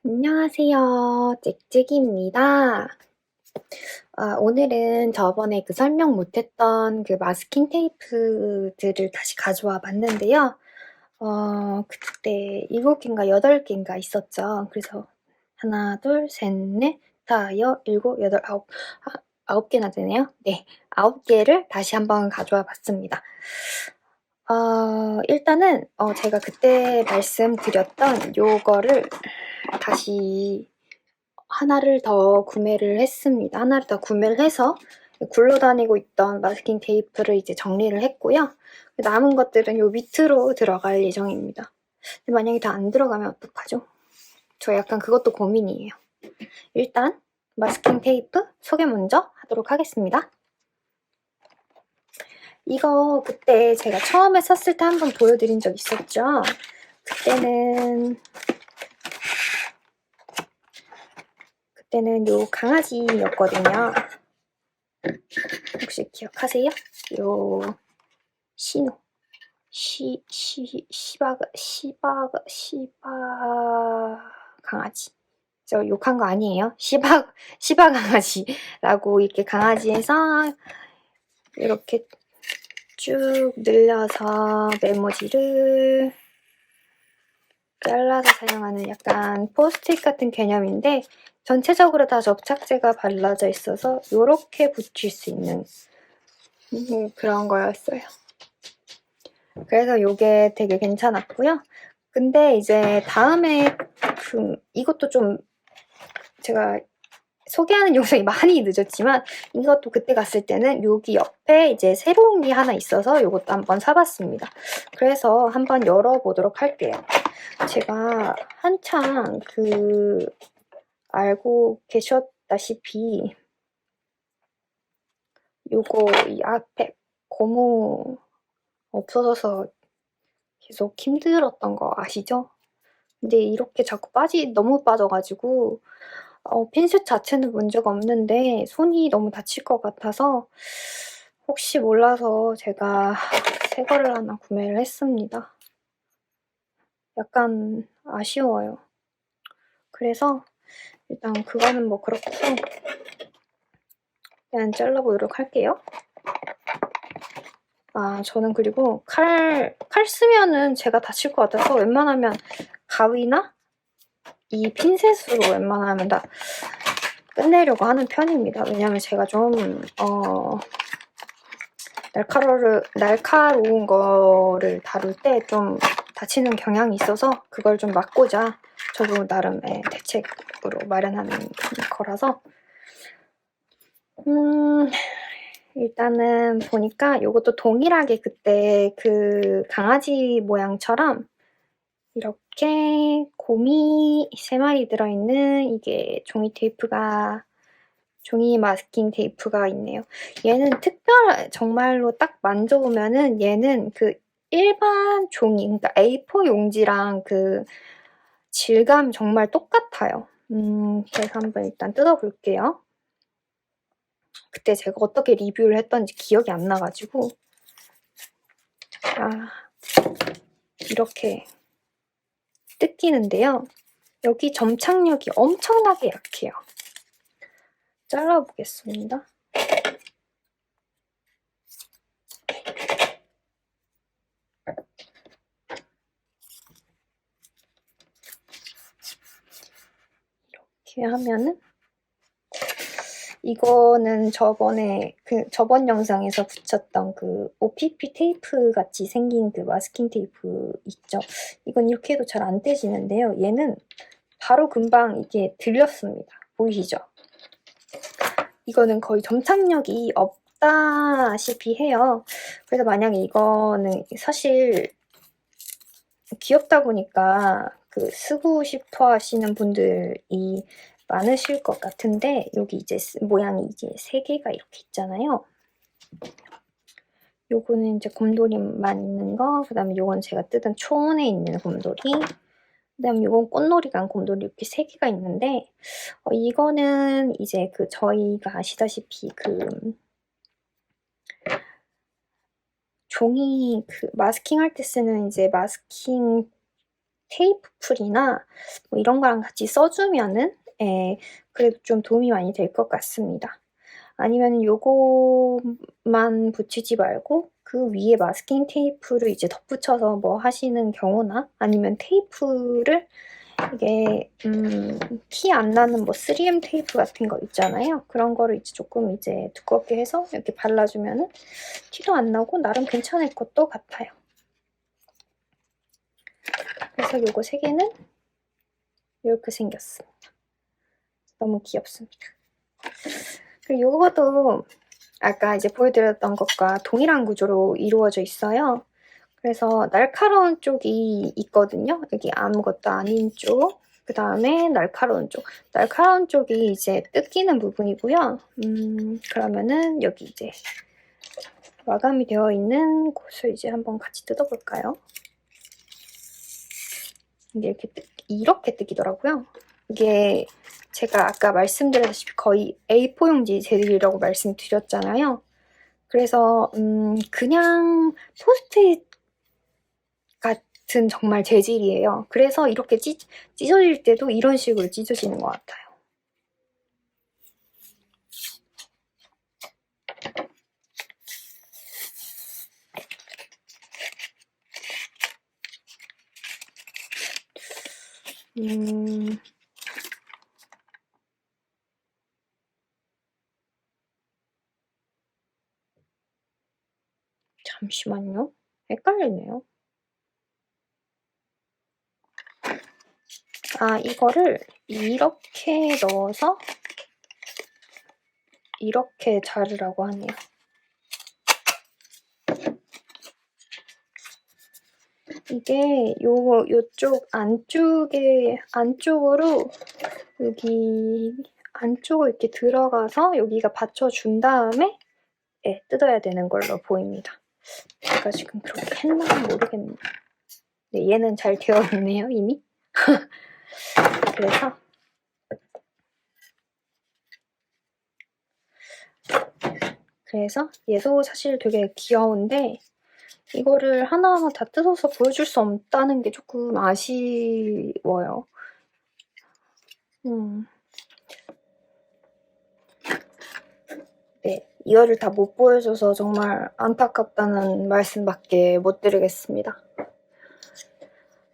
안녕하세요. 짹짹이입니다. 오늘은 저번에 그 설명 못했던 그 마스킹 테이프들을 다시 가져와 봤는데요. 그때 7개인가 8개인가 있었죠. 그래서 하나, 둘, 셋, 넷, 다, 여, 일곱, 여덟, 아홉, 9개나 되네요. 네, 9개를 다시 한번 가져와 봤습니다. 일단은 제가 그때 말씀드렸던 요거를 다시 하나를 더 구매를 했습니다. 하나를 더 구매를 해서 굴러다니고 있던 마스킹 테이프를 이제 정리를 했고요. 남은 것들은 요 밑으로 들어갈 예정입니다. 근데 만약에 다 안 들어가면 어떡하죠? 저 약간 그것도 고민이에요. 일단 마스킹 테이프 소개 먼저 하도록 하겠습니다. 이거 그때 제가 처음에 썼을 때 한번 보여드린 적 있었죠? 그때는 요 강아지였거든요. 혹시 기억하세요? 요 시노 시바 강아지. 저 욕한 거 아니에요. 시바 강아지라고 이렇게 강아지에서 이렇게 쭉 늘려서 메모지를 잘라서 사용하는 약간 포스트잇 같은 개념인데 전체적으로 다 접착제가 발라져 있어서 요렇게 붙일 수 있는 그런 거였어요. 그래서 요게 되게 괜찮았고요. 근데 이제 다음에 이것도 좀 제가 소개하는 영상이 많이 늦었지만 이것도 그때 갔을 때는 여기 옆에 이제 새로운 게 하나 있어서 요것도 한번 사봤습니다. 그래서 한번 열어보도록 할게요. 제가 한창 알고 계셨다시피 요거 이 앞에 고무 없어져서 계속 힘들었던 거 아시죠? 근데 이렇게 자꾸 너무 빠져가지고 핀셋 자체는 문제가 없는데 손이 너무 다칠 것 같아서 혹시 몰라서 제가 새 거를 하나 구매를 했습니다. 약간 아쉬워요. 그래서 일단 그거는 뭐 그렇고 그냥 잘라보도록 할게요. 저는 그리고 칼 쓰면은 제가 다칠 것 같아서 웬만하면 가위나 이 핀셋으로 웬만하면 다 끝내려고 하는 편입니다. 왜냐면 제가 좀 날카로운 거를 다룰 때 좀 다치는 경향이 있어서 그걸 좀 막고자 저도 나름의 대책으로 마련하는 거라서 일단은 보니까 요것도 동일하게 그때 그 강아지 모양처럼 이렇게 곰이 3마리 들어있는 이게 종이 마스킹 테이프가 있네요. 얘는 정말로 딱 만져보면은 얘는 그 일반 종이, 그러니까 A4 용지랑 그 질감 정말 똑같아요. 그래서 한번 일단 뜯어볼게요. 그때 제가 어떻게 리뷰를 했던지 기억이 안 나가지고 이렇게 뜯기는데요. 여기 점착력이 엄청나게 약해요. 잘라보겠습니다. 이렇게 하면은 이거는 저번 영상에서 붙였던 그 OPP 테이프 같이 생긴 그 마스킹 테이프 있죠? 이건 이렇게 해도 잘 안 떼지는데요. 얘는 바로 금방 이게 들렸습니다. 보이시죠? 이거는 거의 점착력이 없다시피 해요. 그래서 만약에 이거는 사실 귀엽다 보니까 쓰고 싶어 하시는 분들이 많으실 것 같은데 여기 이제 모양이 이제 3개가 이렇게 있잖아요. 요거는 이제 곰돌이만 있는 거, 그 다음에 요건 제가 뜯은 초원에 있는 곰돌이, 그 다음에 요건 꽃놀이 간 곰돌이 이렇게 3개가 있는데 이거는 이제 저희가 아시다시피 종이 마스킹 할 때 쓰는 이제 마스킹 테이프 풀이나 뭐 이런 거랑 같이 써주면은 그래도 좀 도움이 많이 될 것 같습니다. 아니면 요거만 붙이지 말고 그 위에 마스킹 테이프를 이제 덧붙여서 뭐 하시는 경우나 아니면 테이프를 이게 티 안 나는 뭐 3M 테이프 같은 거 있잖아요. 그런 거를 이제 조금 이제 두껍게 해서 이렇게 발라주면은 티도 안 나고 나름 괜찮을 것도 같아요. 그래서 요거 3개는 이렇게 생겼습니다. 너무 귀엽습니다. 그리고 요거도 아까 이제 보여드렸던 것과 동일한 구조로 이루어져 있어요. 그래서 날카로운 쪽이 있거든요. 여기 아무것도 아닌 쪽, 그 다음에 날카로운 쪽. 날카로운 쪽이 이제 뜯기는 부분이고요. 그러면은 여기 이제 마감이 되어 있는 곳을 이제 한번 같이 뜯어볼까요? 이게 이렇게 뜯기더라고요. 이게 제가 아까 말씀드렸다시피 거의 A4 용지 재질이라고 말씀드렸잖아요. 그래서 그냥 포스트잇 같은 정말 재질이에요. 그래서 이렇게 찢어질 때도 이런 식으로 찢어지는 것 같아요. 잠시만요. 헷갈리네요. 아, 이거를 이렇게 넣어서 이렇게 자르라고 하네요. 이게 요쪽 안쪽으로 여기 안쪽으로 이렇게 들어가서 여기가 받쳐준 다음에 뜯어야 되는 걸로 보입니다. 제가 지금 그렇게 했나 모르겠네요. 네, 얘는 잘 되어 있네요, 이미. 그래서 얘도 사실 되게 귀여운데 이거를 하나하나 다 뜯어서 보여줄 수 없다는 게 조금 아쉬워요. 네, 이거를 다 못 보여줘서 정말 안타깝다는 말씀밖에 못 드리겠습니다.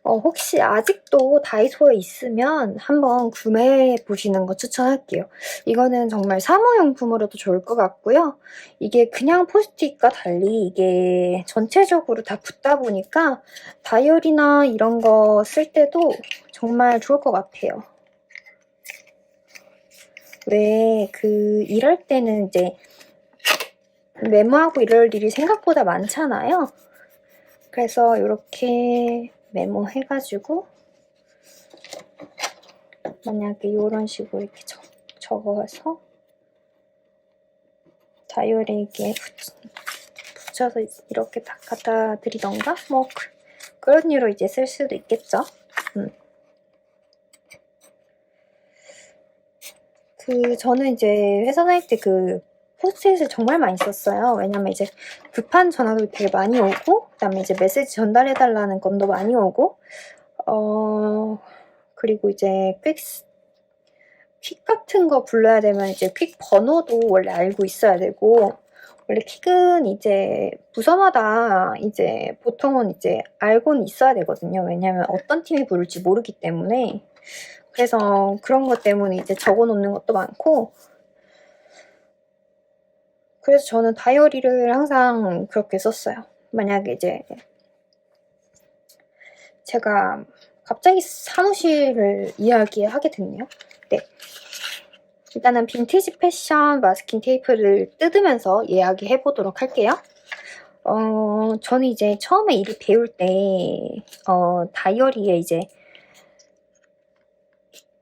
혹시 아직도 다이소에 있으면 한번 구매해 보시는 거 추천할게요. 이거는 정말 사무용품으로도 좋을 것 같고요. 이게 그냥 포스트잇과 달리 이게 전체적으로 다 붙다 보니까 다이어리나 이런 거 쓸 때도 정말 좋을 것 같아요. 왜 일할 때는 이제 메모하고 이럴 일이 생각보다 많잖아요. 그래서 이렇게 메모해가지고 만약에 이런 식으로 이렇게 적어서 다이어리에 붙여서 이렇게 딱 갖다 드리던가 뭐 그런 이유로 이제 쓸 수도 있겠죠. 저는 이제 회사 다닐 때 포스트잇을 정말 많이 썼어요. 왜냐면 이제 급한 전화도 되게 많이 오고, 그 다음에 이제 메시지 전달해달라는 건도 많이 오고, 그리고 이제 퀵 같은 거 불러야 되면 이제 퀵 번호도 원래 알고 있어야 되고, 원래 퀵은 이제 부서마다 이제 보통은 이제 알고는 있어야 되거든요. 왜냐면 어떤 팀이 부를지 모르기 때문에. 그래서 그런 것 때문에 이제 적어 놓는 것도 많고, 그래서 저는 다이어리를 항상 그렇게 썼어요. 만약에 이제 제가 갑자기 사무실을 이야기하게 됐네요. 네. 일단은 빈티지 패션 마스킹 테이프를 뜯으면서 이야기해 보도록 할게요. 저는 이제 처음에 일을 배울 때 다이어리에 이제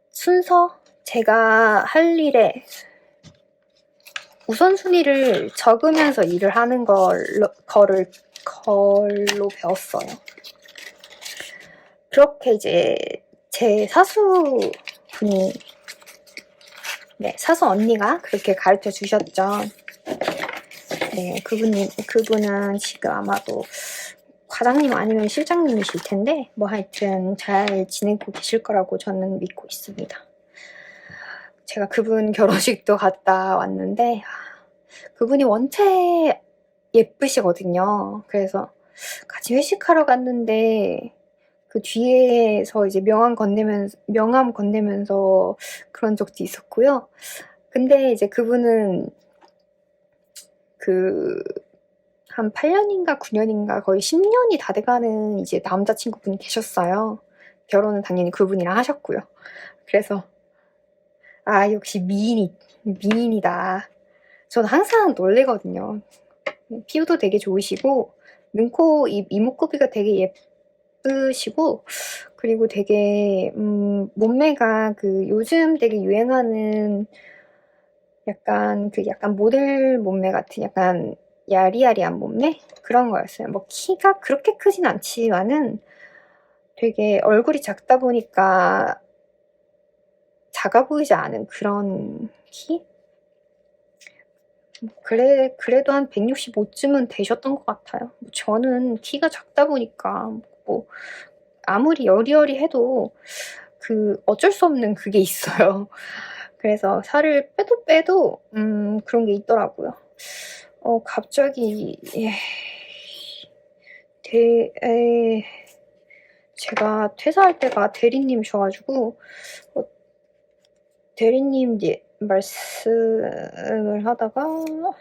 순서, 제가 할 일에 우선순위를 적으면서 일을 하는 걸로 배웠어요. 그렇게 이제 제 사수 언니가 그렇게 가르쳐 주셨죠. 네, 그분은 지금 아마도 과장님 아니면 실장님이실 텐데 뭐 하여튼 잘 지내고 계실 거라고 저는 믿고 있습니다. 제가 그분 결혼식도 갔다 왔는데 그분이 원체 예쁘시거든요. 그래서 같이 회식하러 갔는데 그 뒤에서 이제 명함 건네면서 그런 적도 있었고요. 근데 이제 그분은 한 8년인가 9년인가 거의 10년이 다 돼가는 이제 남자친구분이 계셨어요. 결혼은 당연히 그분이랑 하셨고요. 그래서 역시 미인이다. 저는 항상 놀래거든요. 피부도 되게 좋으시고 눈, 코, 입, 이목구비가 되게 예쁘시고 그리고 되게 몸매가 요즘 되게 유행하는 약간 모델 몸매 같은 약간 야리야리한 몸매? 그런 거였어요. 뭐 키가 그렇게 크진 않지만은 되게 얼굴이 작다 보니까 작아 보이지 않은 그런 키? 그래도 한 165쯤은 되셨던 것 같아요. 저는 키가 작다 보니까 뭐 아무리 여리여리 해도 어쩔 수 없는 그게 있어요. 그래서 살을 빼도 그런 게 있더라고요. 갑자기 제가 퇴사할 때가 대리님이셔가지고 대리님 이제 말씀을 하다가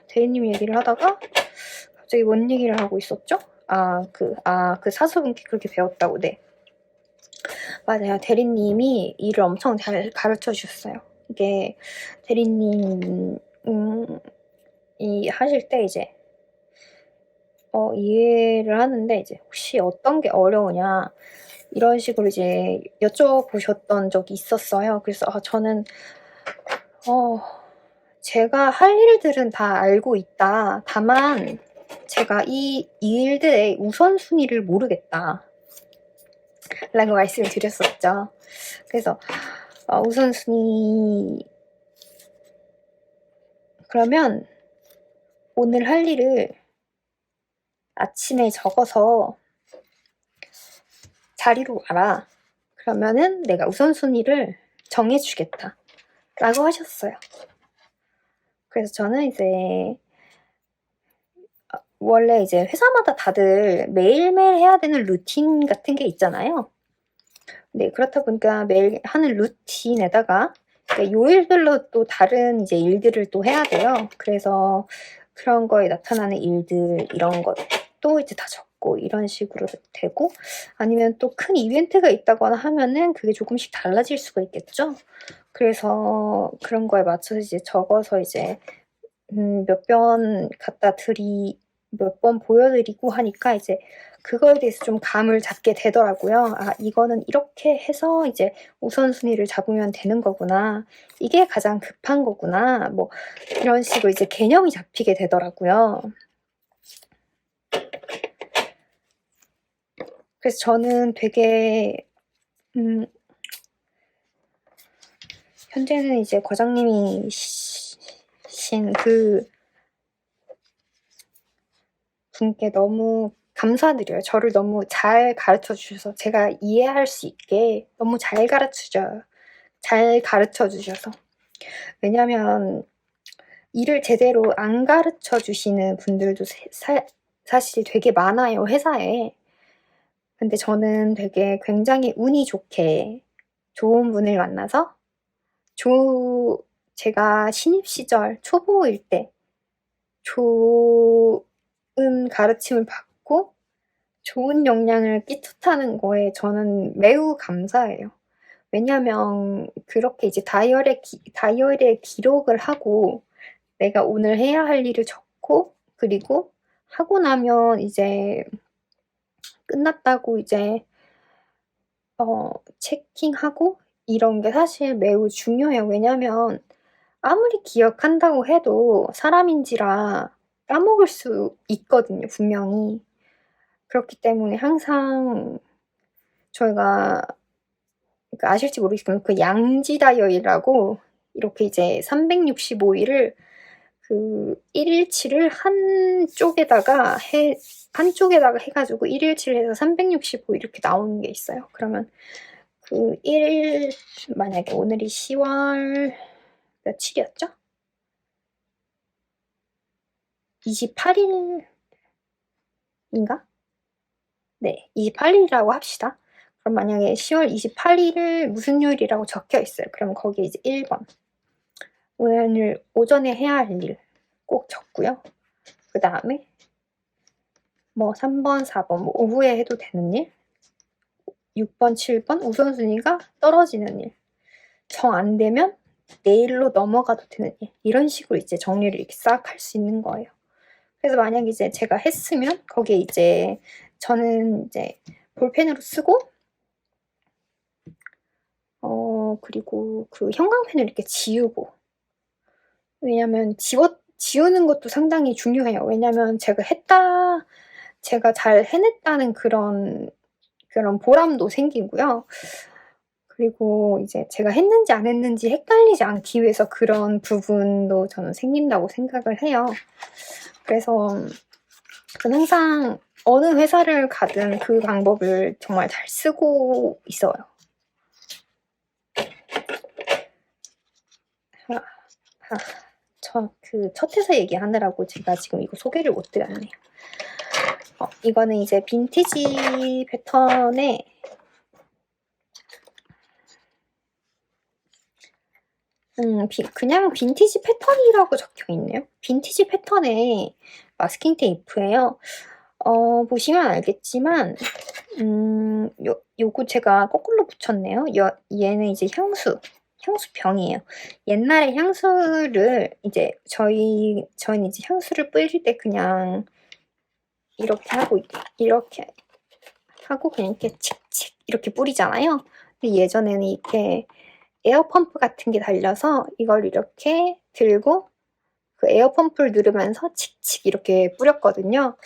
대리님 얘기를 하다가 갑자기 뭔 얘기를 하고 있었죠? 그 사수분께 그렇게 배웠다고. 네. 맞아요. 대리님이 일을 엄청 잘 가르쳐 주셨어요. 이게 대리님 이 하실 때 이제 이해를 하는데 이제 혹시 어떤 게 어려우냐 이런 식으로 이제 여쭤보셨던 적이 있었어요. 그래서 저는 제가 할 일들은 다 알고 있다. 다만 제가 이 일들의 우선순위를 모르겠다. 라고 말씀을 드렸었죠. 그래서 우선순위 그러면 오늘 할 일을 아침에 적어서 자리로 와라. 그러면은 내가 우선순위를 정해주겠다. 라고 하셨어요. 그래서 저는 이제 원래 이제 회사마다 다들 매일매일 해야 되는 루틴 같은 게 있잖아요. 네, 그렇다 보니까 매일 하는 루틴에다가 요일별로 또 다른 이제 일들을 또 해야 돼요. 그래서 그런 거에 나타나는 일들 이런 것도 이제 다 적고 이런 식으로 되고 아니면 또 큰 이벤트가 있다거나 하면은 그게 조금씩 달라질 수가 있겠죠. 그래서 그런 거에 맞춰서 이제 적어서 이제 몇 번 보여드리고 하니까 이제 그거에 대해서 좀 감을 잡게 되더라고요. 이거는 이렇게 해서 이제 우선순위를 잡으면 되는 거구나. 이게 가장 급한 거구나. 뭐 이런 식으로 이제 개념이 잡히게 되더라고요. 그래서 저는 되게 현재는 이제 과장님이신 분께 너무 감사드려요. 저를 너무 잘 가르쳐 주셔서 제가 이해할 수 있게 너무 잘 가르쳐 주셔서. 왜냐면 일을 제대로 안 가르쳐 주시는 분들도 사실 되게 많아요, 회사에. 근데 저는 되게 굉장히 운이 좋게 좋은 분을 만나서 제가 신입 시절 초보일 때 좋은 가르침을 받고 좋은 영향을 끼쳤다는 거에 저는 매우 감사해요. 왜냐면 그렇게 이제 다이어리에 기록을 하고 내가 오늘 해야 할 일을 적고 그리고 하고 나면 이제 끝났다고 이제 체킹하고 이런 게 사실 매우 중요해요. 왜냐면 아무리 기억한다고 해도 사람인지라 까먹을 수 있거든요, 분명히. 그렇기 때문에 항상 저희가 아실지 모르겠지만 양지 다이어리라고 이렇게 이제 365일을 그 1일치를 한쪽에다가 해가지고 1일치를 해서 365 이렇게 나오는 게 있어요. 그러면 그 1일, 만약에 오늘이 10월 며칠이었죠? 28일인가? 네, 28일이라고 합시다. 그럼 만약에 10월 28일 무슨 요일이라고 적혀 있어요. 그럼 거기에 이제 1번. 오늘 오전에 해야 할 일 꼭 적고요. 그 다음에 뭐 3번, 4번, 뭐 오후에 해도 되는 일, 6번, 7번 우선순위가 떨어지는 일, 정 안 되면 내일로 넘어가도 되는 일, 이런 식으로 이제 정리를 이렇게 싹 할 수 있는 거예요. 그래서 만약에 이제 제가 했으면 거기에 이제 저는 이제 볼펜으로 쓰고 그리고 그 형광펜을 이렇게 지우고, 왜냐면 지우는 것도 상당히 중요해요. 왜냐면 제가 잘 해냈다는 그런 보람도 생기고요. 그리고 이제 제가 했는지 안 했는지 헷갈리지 않기 위해서 그런 부분도 저는 생긴다고 생각을 해요. 그래서 저는 항상 어느 회사를 가든 그 방법을 정말 잘 쓰고 있어요. 저 그 첫 회사 얘기하느라고 제가 지금 이거 소개를 못 드렸네요. 이거는 이제 빈티지 패턴에 그냥 빈티지 패턴이라고 적혀 있네요. 빈티지 패턴의 마스킹 테이프예요. 보시면 알겠지만 요거 제가 거꾸로 붙였네요. 얘는 이제 향수병이에요. 옛날에 향수를 이제 저희는 이제 향수를 뿌릴 때 그냥 이렇게 하고 그냥 이렇게 칙칙 이렇게 뿌리잖아요. 근데 예전에는 이렇게 에어펌프 같은 게 달려서 이걸 이렇게 들고 그 에어펌프를 누르면서 칙칙 이렇게 뿌렸거든요.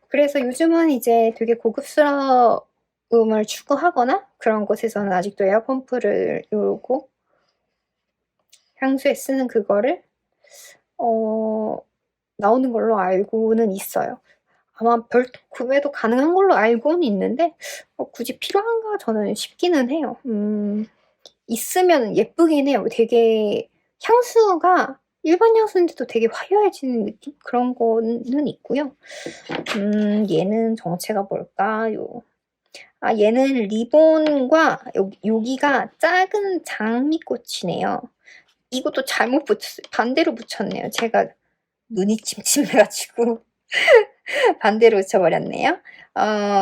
그래서 요즘은 이제 되게 고급스러움을 추구하거나 그런 곳에서는 아직도 에어펌프를 요러고 향수에 쓰는 그거를 나오는 걸로 알고는 있어요. 아마 별도 구매도 가능한 걸로 알고는 있는데 굳이 필요한가 저는 싶기는 해요. 있으면 예쁘긴 해요. 되게 향수가 일반 향수인데도 되게 화려해지는 느낌? 그런 거는 있고요. 얘는 정체가 뭘까요? 얘는 리본과 여기가 작은 장미꽃이네요. 이것도 잘못 반대로 붙였네요. 제가 눈이 침침해가지고 반대로 붙여버렸네요.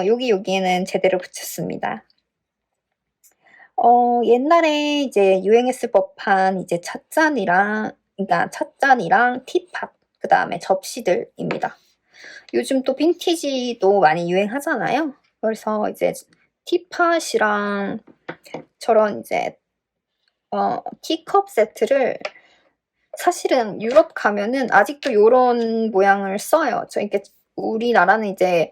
여기에는 제대로 붙였습니다. 옛날에 이제 유행했을 법한 이제 찻잔이랑 티팟, 그 다음에 접시들입니다. 요즘 또 빈티지도 많이 유행하잖아요. 그래서 이제 티팟이랑 저런 이제 티컵 세트를 사실은 유럽 가면은 아직도 요런 모양을 써요. 이렇게 우리나라는 이제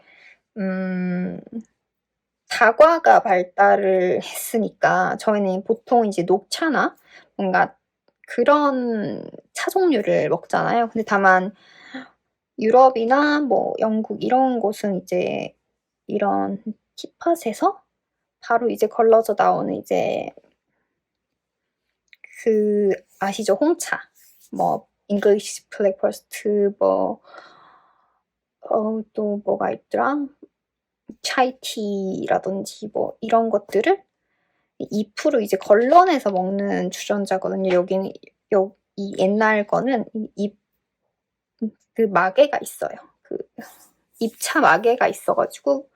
다과가 발달을 했으니까 저희는 보통 이제 녹차나 뭔가 그런 차 종류를 먹잖아요. 근데 다만 유럽이나 뭐 영국 이런 곳은 이제 이런 티팟에서 바로 이제 걸러져 나오는 이제 그 아시죠? 홍차, 뭐 잉글리시 블랙퍼스트, 뭐 또 뭐가 있더라? 차이티라든지 뭐 이런 것들을 잎으로 이제 걸러내서 먹는 주전자거든요. 여기는 이 옛날 거는 그 마개가 있어요. 그 잎차 마개가 있어가지고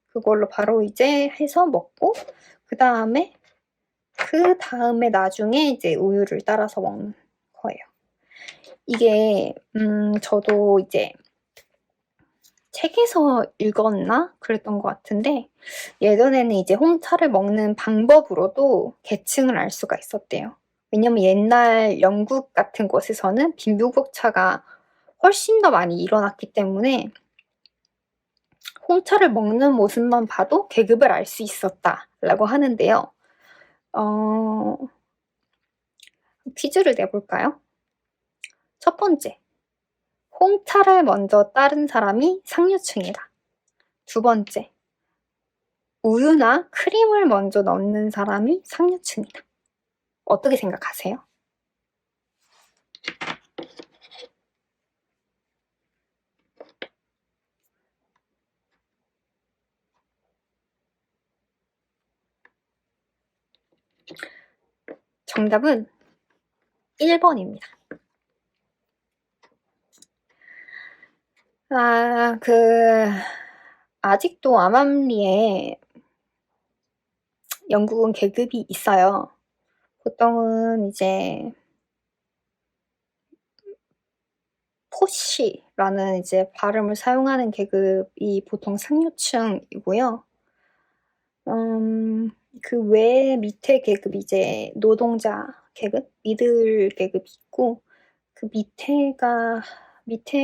그걸로 바로 이제 해서 먹고 그 다음에 나중에 이제 우유를 따라서 먹는 거예요. 이게 저도 이제 책에서 읽었나? 그랬던 것 같은데 예전에는 이제 홍차를 먹는 방법으로도 계층을 알 수가 있었대요. 왜냐면 옛날 영국 같은 곳에서는 빈부격차가 훨씬 더 많이 일어났기 때문에 홍차를 먹는 모습만 봐도 계급을 알 수 있었다라고 하는데요. 퀴즈를 내볼까요? 첫 번째, 홍차를 먼저 따른 사람이 상류층이다. 두 번째, 우유나 크림을 먼저 넣는 사람이 상류층이다. 어떻게 생각하세요? 정답은 1번입니다. 아직도 암암리에 영국은 계급이 있어요. 보통은 이제 포시라는 이제 발음을 사용하는 계급이 보통 상류층이고요. 그 외에 밑에 계급이 이제 노동자 계급, 미들 계급이 있고, 그 밑에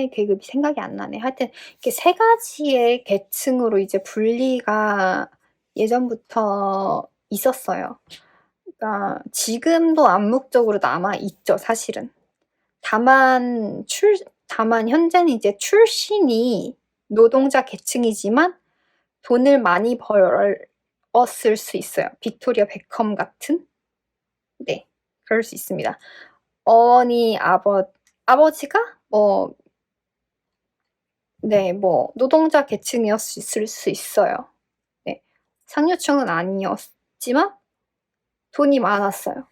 계급이 생각이 안 나네. 하여튼 이렇게 세 가지의 계층으로 이제 분리가 예전부터 있었어요. 그러니까 지금도 암묵적으로 남아 있죠, 사실은. 다만 현재는 이제 출신이 노동자 계층이지만 돈을 많이 벌었을 수 있어요. 빅토리아 베컴 같은? 네, 그럴 수 있습니다. 아버지가 노동자 계층이었을 수 있어요. 네, 상류층은 아니었지만 돈이 많았어요.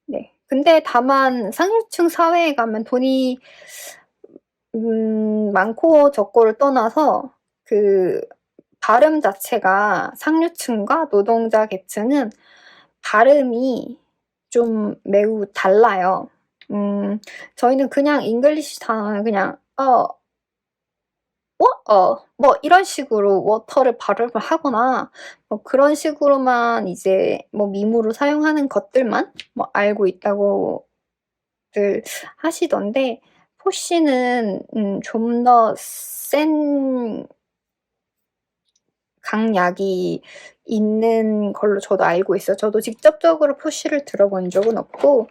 네, 근데 다만 상류층 사회에 가면 돈이 많고 적고를 떠나서 그 발음 자체가 상류층과 노동자 계층은 발음이 좀 매우 달라요. 저희는 그냥 잉글리시 단어는 그냥 이런 식으로 워터를 발음을 하거나 그런 식으로만 이제 밈으로 사용하는 것들만 알고 있다고들 하시던데, 포시는 좀 더 센 강약이 있는 걸로 저도 알고 있어요. 저도 직접적으로 포시를 들어본 적은 없고,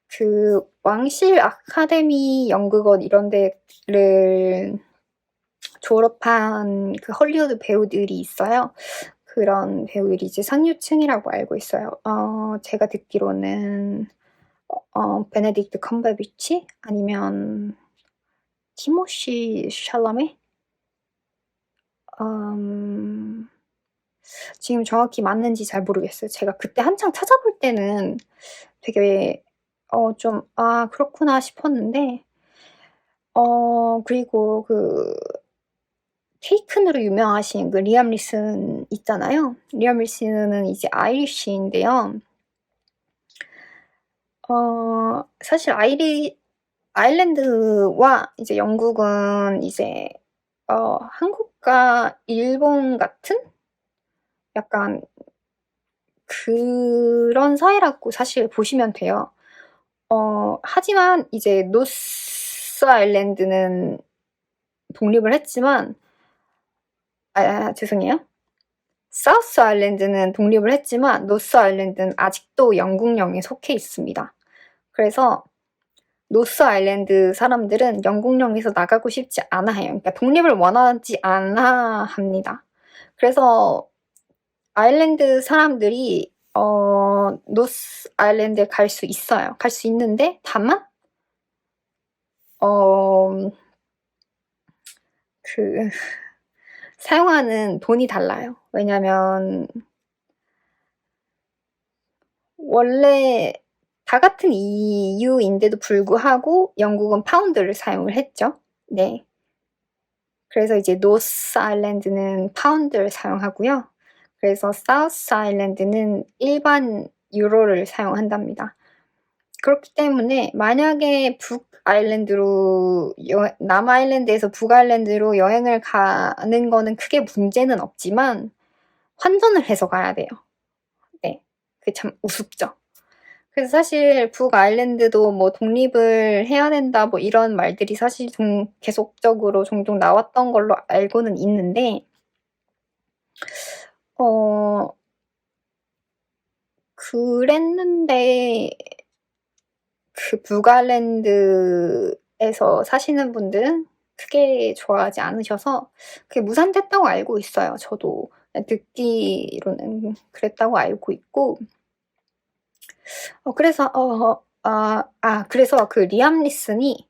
그 왕실 아카데미 연극원 이런 데를 졸업한 그 헐리우드 배우들이 있어요. 그런 배우들이 이제 상류층이라고 알고 있어요. 제가 듣기로는 베네딕트 컴버비치 아니면 티모시 샬라메? 지금 정확히 맞는지 잘 모르겠어요. 제가 그때 한창 찾아볼 때는 되게 그렇구나 싶었는데, 그리고 그 테이큰으로 유명하신 그 리암 리슨 있잖아요. 리암 리슨은 이제 아이리쉬인데요. 사실 아일랜드와 이제 영국은 이제 한국과 일본 같은 약간 그런 사이라고 사실 보시면 돼요. 하지만 이제 노스 아일랜드는 독립을 했지만, 죄송해요. 사우스 아일랜드는 독립을 했지만 노스 아일랜드는 아직도 영국령에 속해 있습니다. 그래서 노스 아일랜드 사람들은 영국령에서 나가고 싶지 않아 해요. 그러니까 독립을 원하지 않아 합니다. 그래서 아일랜드 사람들이 노스 아일랜드에 갈 수 있어요. 갈 수 있는데 다만 사용하는 돈이 달라요. 왜냐면 원래 다 같은 EU인데도 불구하고 영국은 파운드를 사용을 했죠. 네. 그래서 이제 노스 아일랜드는 파운드를 사용하고요. 그래서 사우스 아일랜드는 일반 유로를 사용한답니다. 그렇기 때문에 만약에 남아일랜드에서 북아일랜드로 여행을 가는 거는 크게 문제는 없지만 환전을 해서 가야 돼요. 네, 그게 참 우습죠. 그래서 사실 북아일랜드도 독립을 해야 된다 이런 말들이 사실 계속적으로 종종 나왔던 걸로 알고는 있는데, 그랬는데 그 북아일랜드에서 사시는 분들은 크게 좋아하지 않으셔서 그게 무산됐다고 알고 있어요. 저도 듣기로는 그랬다고 알고 있고. 그래서 그 리암 리슨이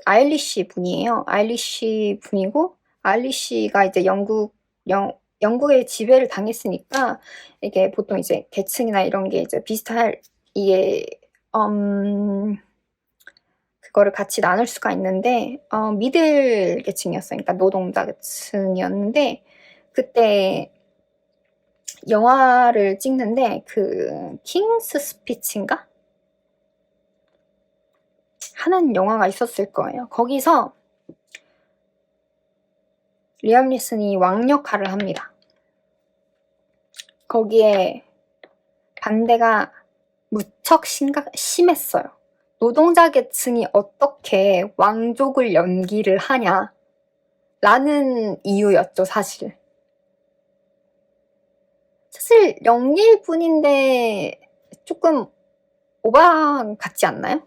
아일리시 분이에요. 아일리시 분이고, 아일리시가 이제 영국의 지배를 당했으니까 이게 보통 이제 계층이나 이런 게 이제 비슷할 이게 그거를 같이 나눌 수가 있는데 미들 계층이었어요. 그러니까 노동자 계층이었는데 그때 영화를 찍는데 그 킹스 스피치인가? 하는 영화가 있었을 거예요. 거기서 리암 리슨이 왕 역할을 합니다. 거기에 반대가 무척 심했어요. 노동자 계층이 어떻게 왕족을 연기를 하냐 라는 이유였죠, 사실. 사실 연기일 뿐인데 조금 오바 같지 않나요?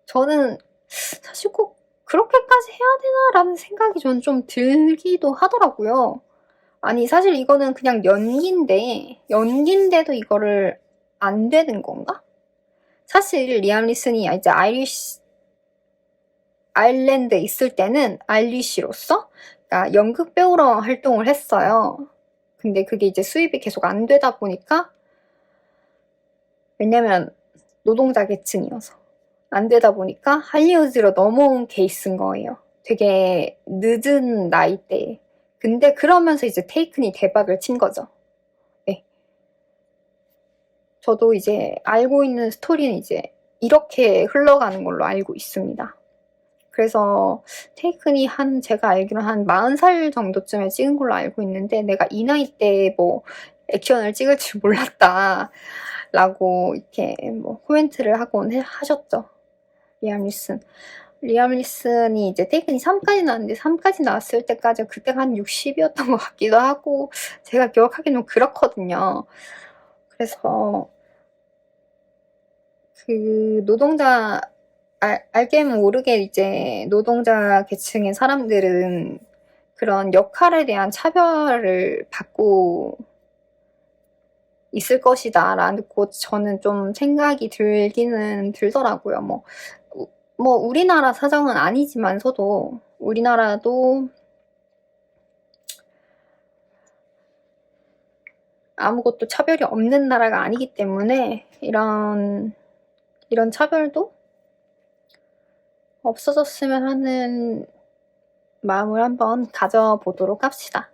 저는 사실 꼭 그렇게까지 해야 되나라는 생각이 저는 좀 들기도 하더라고요. 아니 사실 이거는 그냥 연기인데도 이거를 안 되는 건가? 사실 리암 리슨이 이제 아일랜드에 있을 때는 아일리시로서 그러니까 연극 배우로 활동을 했어요. 근데 그게 이제 수입이 계속 안 되다 보니까 왜냐면 노동자 계층이어서 안 되다 보니까 할리우드로 넘어온 케이스인 거예요. 되게 늦은 나이대에. 근데 그러면서 이제 테이큰이 대박을 친 거죠. 네. 저도 이제 알고 있는 스토리는 이제 이렇게 흘러가는 걸로 알고 있습니다. 그래서 테이큰이 제가 알기로는 한 40살 정도쯤에 찍은 걸로 알고 있는데 내가 이 나이 때 뭐 액션을 찍을 줄 몰랐다 라고 이렇게 뭐 코멘트를 하셨죠. 리암 리슨이 이제 테이큰이 3까지 나왔는데 3까지 나왔을 때까지 그때가 한 60이었던 것 같기도 하고 제가 기억하기는 그렇거든요. 그래서 그 노동자 알게 모르게 이제 노동자 계층의 사람들은 그런 역할에 대한 차별을 받고 있을 것이다 라고 저는 좀 생각이 들기는 들더라고요. 뭐 우리나라 사정은 아니지만서도 우리나라도 아무것도 차별이 없는 나라가 아니기 때문에 이런 차별도 없어졌으면 하는 마음을 한번 가져보도록 합시다.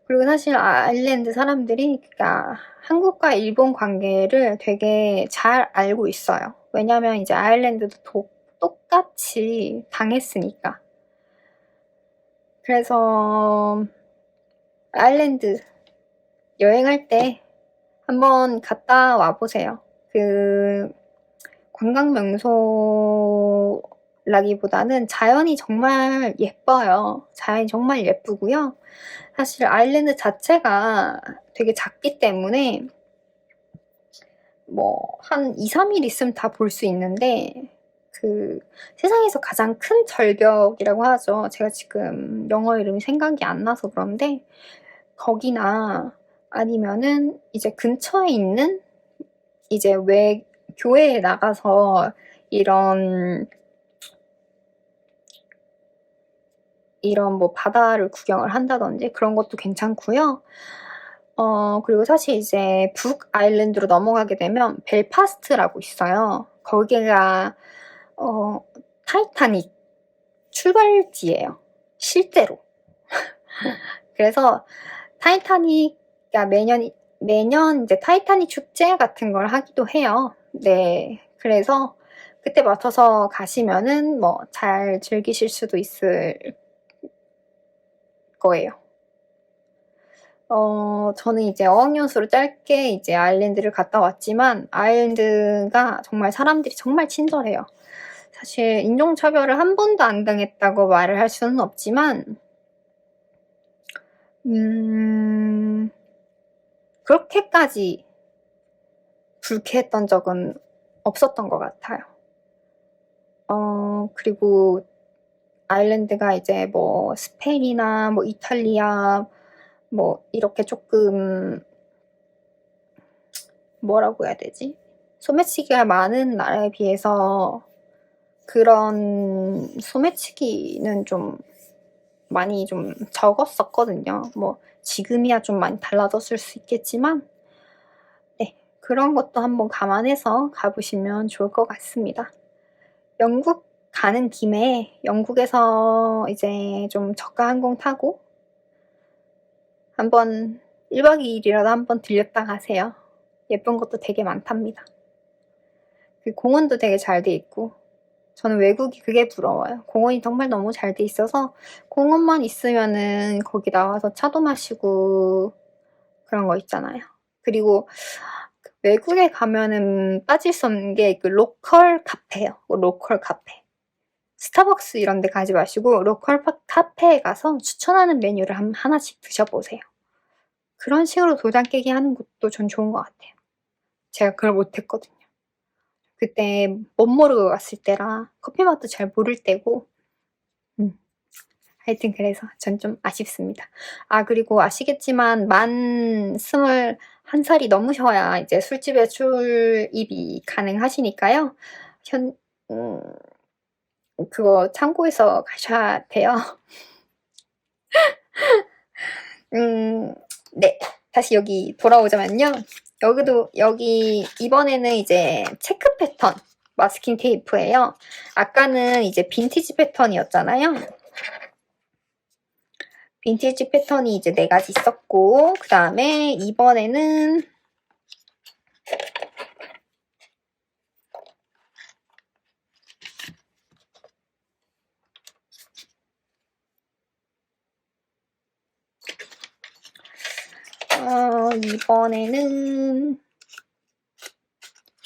그리고 사실 아일랜드 사람들이 그러니까 한국과 일본 관계를 되게 잘 알고 있어요. 왜냐면 이제 아일랜드도 똑같이 당했으니까. 그래서 아일랜드 여행할 때 한번 갔다 와보세요. 그 관광 명소라기보다는 자연이 정말 예뻐요. 자연이 정말 예쁘고요. 사실 아일랜드 자체가 되게 작기 때문에 뭐 한 2-3일 있으면 다 볼 수 있는데 그 세상에서 가장 큰 절벽이라고 하죠. 제가 지금 영어 이름이 생각이 안 나서 그런데 거기나 아니면은 이제 근처에 있는 이제 교회에 나가서 이런 뭐 바다를 구경을 한다든지 그런 것도 괜찮고요. 그리고 사실 이제 북아일랜드로 넘어가게 되면 벨파스트라고 있어요. 거기가 타이타닉 출발지예요. 실제로. 그래서 타이타닉가 매년 이제 타이타닉 축제 같은 걸 하기도 해요. 네. 그래서 그때 맞춰서 가시면은 뭐 잘 즐기실 수도 있을 거예요. 저는 이제 어학연수로 짧게 이제 아일랜드를 갔다 왔지만 아일랜드가 정말 사람들이 정말 친절해요. 사실 인종차별을 한 번도 안 당했다고 말을 할 수는 없지만 그렇게까지 불쾌했던 적은 없었던 것 같아요. 그리고 아일랜드가 이제 뭐 스페인이나 뭐 이탈리아 뭐 이렇게 조금 뭐라고 해야 되지? 소매치기가 많은 나라에 비해서 그런 소매치기는 좀 많이 좀 적었었거든요. 뭐 지금이야 좀 많이 달라졌을 수 있겠지만 네, 그런 것도 한번 감안해서 가보시면 좋을 것 같습니다. 영국 가는 김에 영국에서 이제 좀 저가 항공 타고 한번 1박 2일이라도 한번 들렸다 가세요. 예쁜 것도 되게 많답니다. 그 공원도 되게 잘 돼 있고 저는 외국이 그게 부러워요. 공원이 정말 너무 잘 돼 있어서 공원만 있으면은 거기 나와서 차도 마시고 그런 거 있잖아요. 그리고 외국에 가면은 빠질 수 없는 게 그 로컬 카페예요. 로컬 카페. 스타벅스 이런 데 가지 마시고 로컬 카페에 가서 추천하는 메뉴를 하나씩 드셔보세요. 그런 식으로 도장 깨기 하는 것도 전 좋은 것 같아요. 제가 그걸 못했거든요. 그때 못 모르고 갔을 때라 커피 맛도 잘 모를 때고 하여튼 그래서 전 좀 아쉽습니다. 아 그리고 아시겠지만 만 21살이 넘으셔야 이제 술집에 출입이 가능하시니까요. 그거 참고해서 가셔야 돼요. 네. 다시 여기 돌아오자면요. 여기 이번에는 이제 체크 패턴 마스킹 테이프예요. 아까는 이제 빈티지 패턴이었잖아요. 빈티지 패턴이 이제 4가지 있었고 그 다음에 이번에는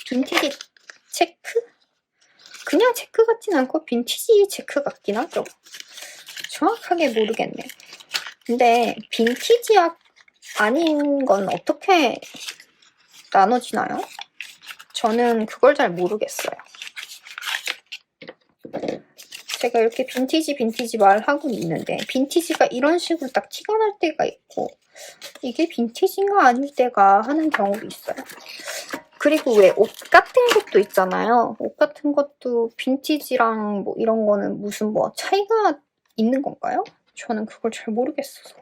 빈티지 체크? 그냥 체크 같진 않고 빈티지 체크 같긴 하죠. 정확하게 모르겠네. 근데 빈티지약 아닌 건 어떻게 나눠지나요? 저는 그걸 잘 모르겠어요. 제가 이렇게 빈티지 말하고 있는데 빈티지가 이런 식으로 딱 티가 날 때가 있고 이게 빈티지인가 아닐 때가 하는 경우도 있어요. 그리고 왜 옷 같은 것도 있잖아요. 옷 같은 것도 빈티지랑 뭐 이런 거는 무슨 뭐 차이가 있는 건가요? 저는 그걸 잘 모르겠어서.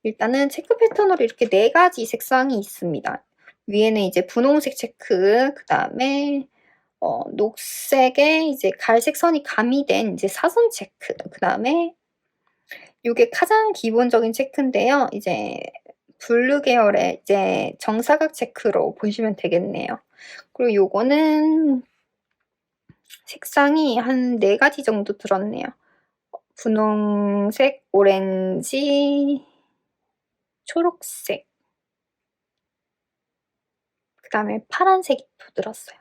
일단은 체크 패턴으로 이렇게 4가지 색상이 있습니다. 위에는 이제 분홍색 체크, 그 다음에 녹색에 이제 갈색 선이 가미된 이제 사선 체크, 그 다음에 이게 가장 기본적인 체크인데요. 이제 블루 계열의 이제 정사각 체크로 보시면 되겠네요. 그리고 요거는 색상이 한 4가지 정도 들었네요. 분홍색, 오렌지, 초록색, 그 다음에 파란색이 또 들었어요.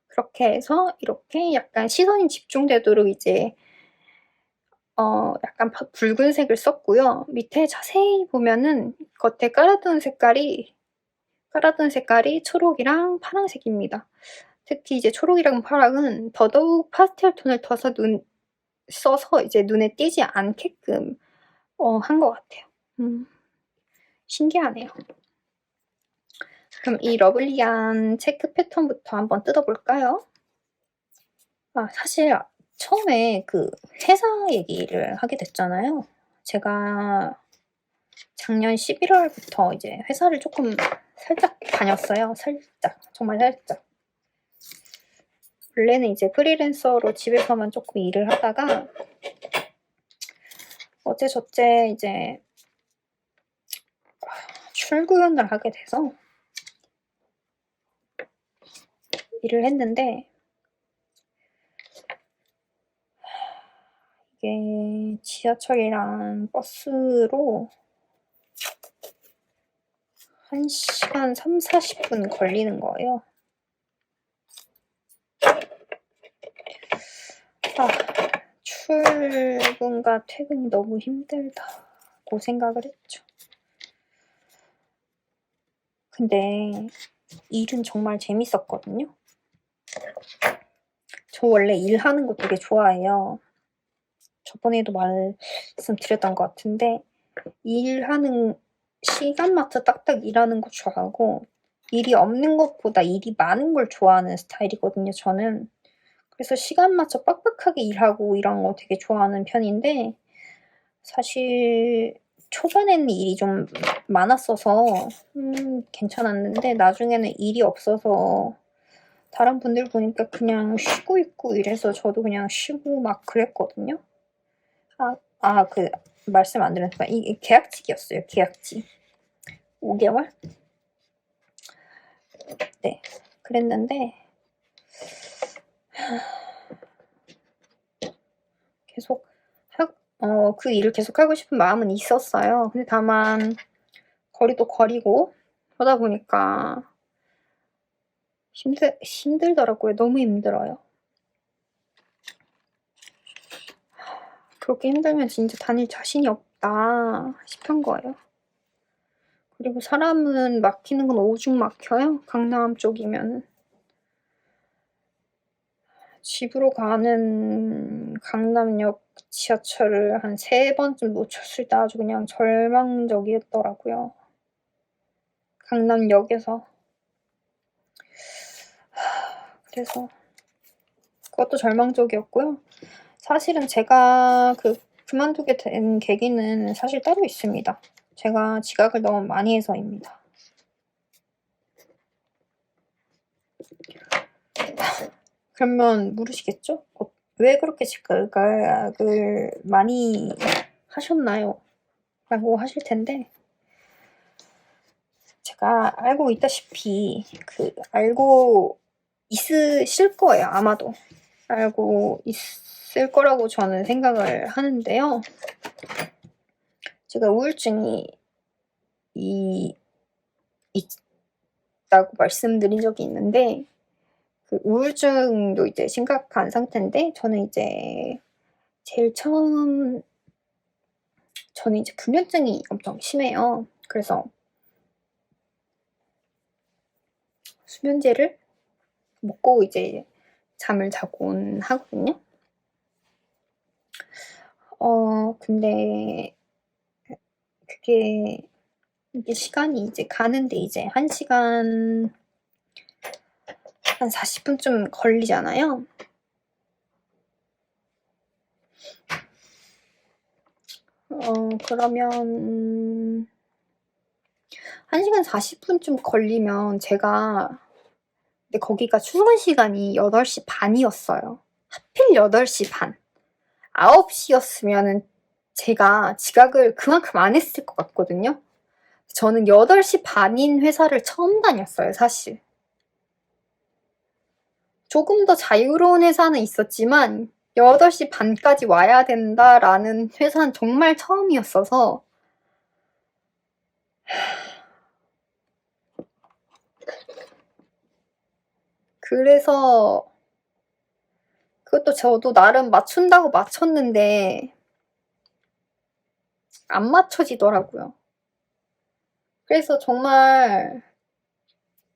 그렇게 해서 이렇게 약간 시선이 집중되도록 이제 약간 붉은색을 썼고요. 밑에 자세히 보면은 겉에 깔아둔 색깔이 초록이랑 파란색입니다. 특히 이제 초록이랑 파랑은 더더욱 파스텔 톤을 써서 이제 눈에 띄지 않게끔 한 것 같아요. 신기하네요. 그럼 이 러블리한 체크 패턴부터 한번 뜯어볼까요? 사실 처음에 그 회사 얘기를 하게 됐잖아요. 제가 작년 11월부터 이제 회사를 조금 살짝 다녔어요. 정말 살짝. 원래는 이제 프리랜서로 집에서만 조금 일을 하다가 어째저째 이제 출근을 하게 돼서 일을 했는데 이게 지하철이랑 버스로 1시간 30-40분 걸리는 거예요. 출근과 퇴근이 너무 힘들다고 생각을 했죠. 근데 일은 정말 재밌었거든요. 저 원래 일하는 거 되게 좋아해요. 저번에도 말씀드렸던 것 같은데 일하는 시간 맞춰 딱딱 일하는 거 좋아하고 일이 없는 것보다 일이 많은 걸 좋아하는 스타일이거든요, 저는. 그래서 시간 맞춰 빡빡하게 일하고 이런 거 되게 좋아하는 편인데 사실 초반에는 일이 좀 많았어서 괜찮았는데 나중에는 일이 없어서 다른 분들 보니까 그냥 쉬고 있고 이래서 저도 그냥 쉬고 막 그랬거든요. 그 말씀 안 드렸지만 이게 계약직이었어요. 계약직. 5개월? 네. 그랬는데 계속 그 일을 계속하고 싶은 마음은 있었어요. 근데 다만 거리도 거리고 그러다 보니까 힘들더라고요. 너무 힘들어요. 그렇게 힘들면 진짜 다닐 자신이 없다 싶은 거예요. 그리고 사람은 막히는 건 오죽 막혀요. 강남 쪽이면은. 집으로 가는 강남역 지하철을 한 3번쯤 놓쳤을 때 아주 그냥 절망적이었더라고요. 강남역에서. 그래서 그것도 절망적이었고요. 사실은 제가 그만두게 된 계기는 사실 따로 있습니다. 제가 지각을 너무 많이 해서입니다. 그러면 물으시겠죠? 왜 그렇게 지각을 많이 하셨나요? 라고 하실 텐데 제가 알고 있다시피 알고 있으실 거예요. 아마도 알고 있을 거라고 저는 생각을 하는데요. 제가 우울증이 있다고 말씀드린 적이 있는데 우울증도 이제 심각한 상태인데 저는 이제 제일 처음 저는 이제 불면증이 엄청 심해요. 그래서 수면제를 먹고 이제 잠을 자곤 하거든요. 근데 이게 시간이 이제 가는데 이제 1시간 한 40분쯤 걸리잖아요. 그러면 1시간 40분쯤 걸리면 근데 거기가 출근 시간이 8시 반이었어요. 하필 8시 반. 9시였으면은 제가 지각을 그만큼 안 했을 것 같거든요. 저는 8시 반인 회사를 처음 다녔어요, 사실. 조금 더 자유로운 회사는 있었지만 8시 반까지 와야 된다라는 회사는 정말 처음이었어서 그래서 그것도 저도 나름 맞춘다고 맞췄는데 안 맞춰지더라고요. 그래서 정말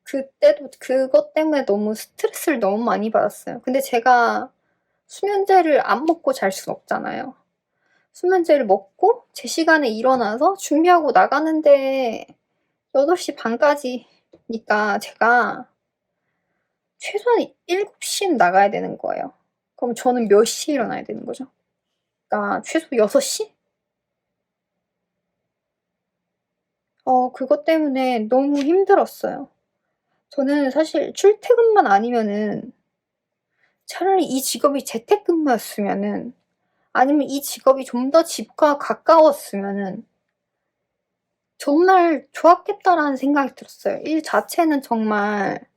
그때도 그것 때문에 너무 스트레스를 너무 많이 받았어요. 근데 제가 수면제를 안 먹고 잘 순 없잖아요. 수면제를 먹고 제 시간에 일어나서 준비하고 나가는데 8시 반까지니까 제가 최소한 7시는 나가야 되는 거예요. 그럼 저는 몇 시에 일어나야 되는 거죠? 그러니까 최소 6시? 그것 때문에 너무 힘들었어요. 저는 사실 출퇴근만 아니면은 차라리 이 직업이 재택근무였으면은 아니면 이 직업이 좀 더 집과 가까웠으면은 정말 좋았겠다라는 생각이 들었어요. 일 자체는 정말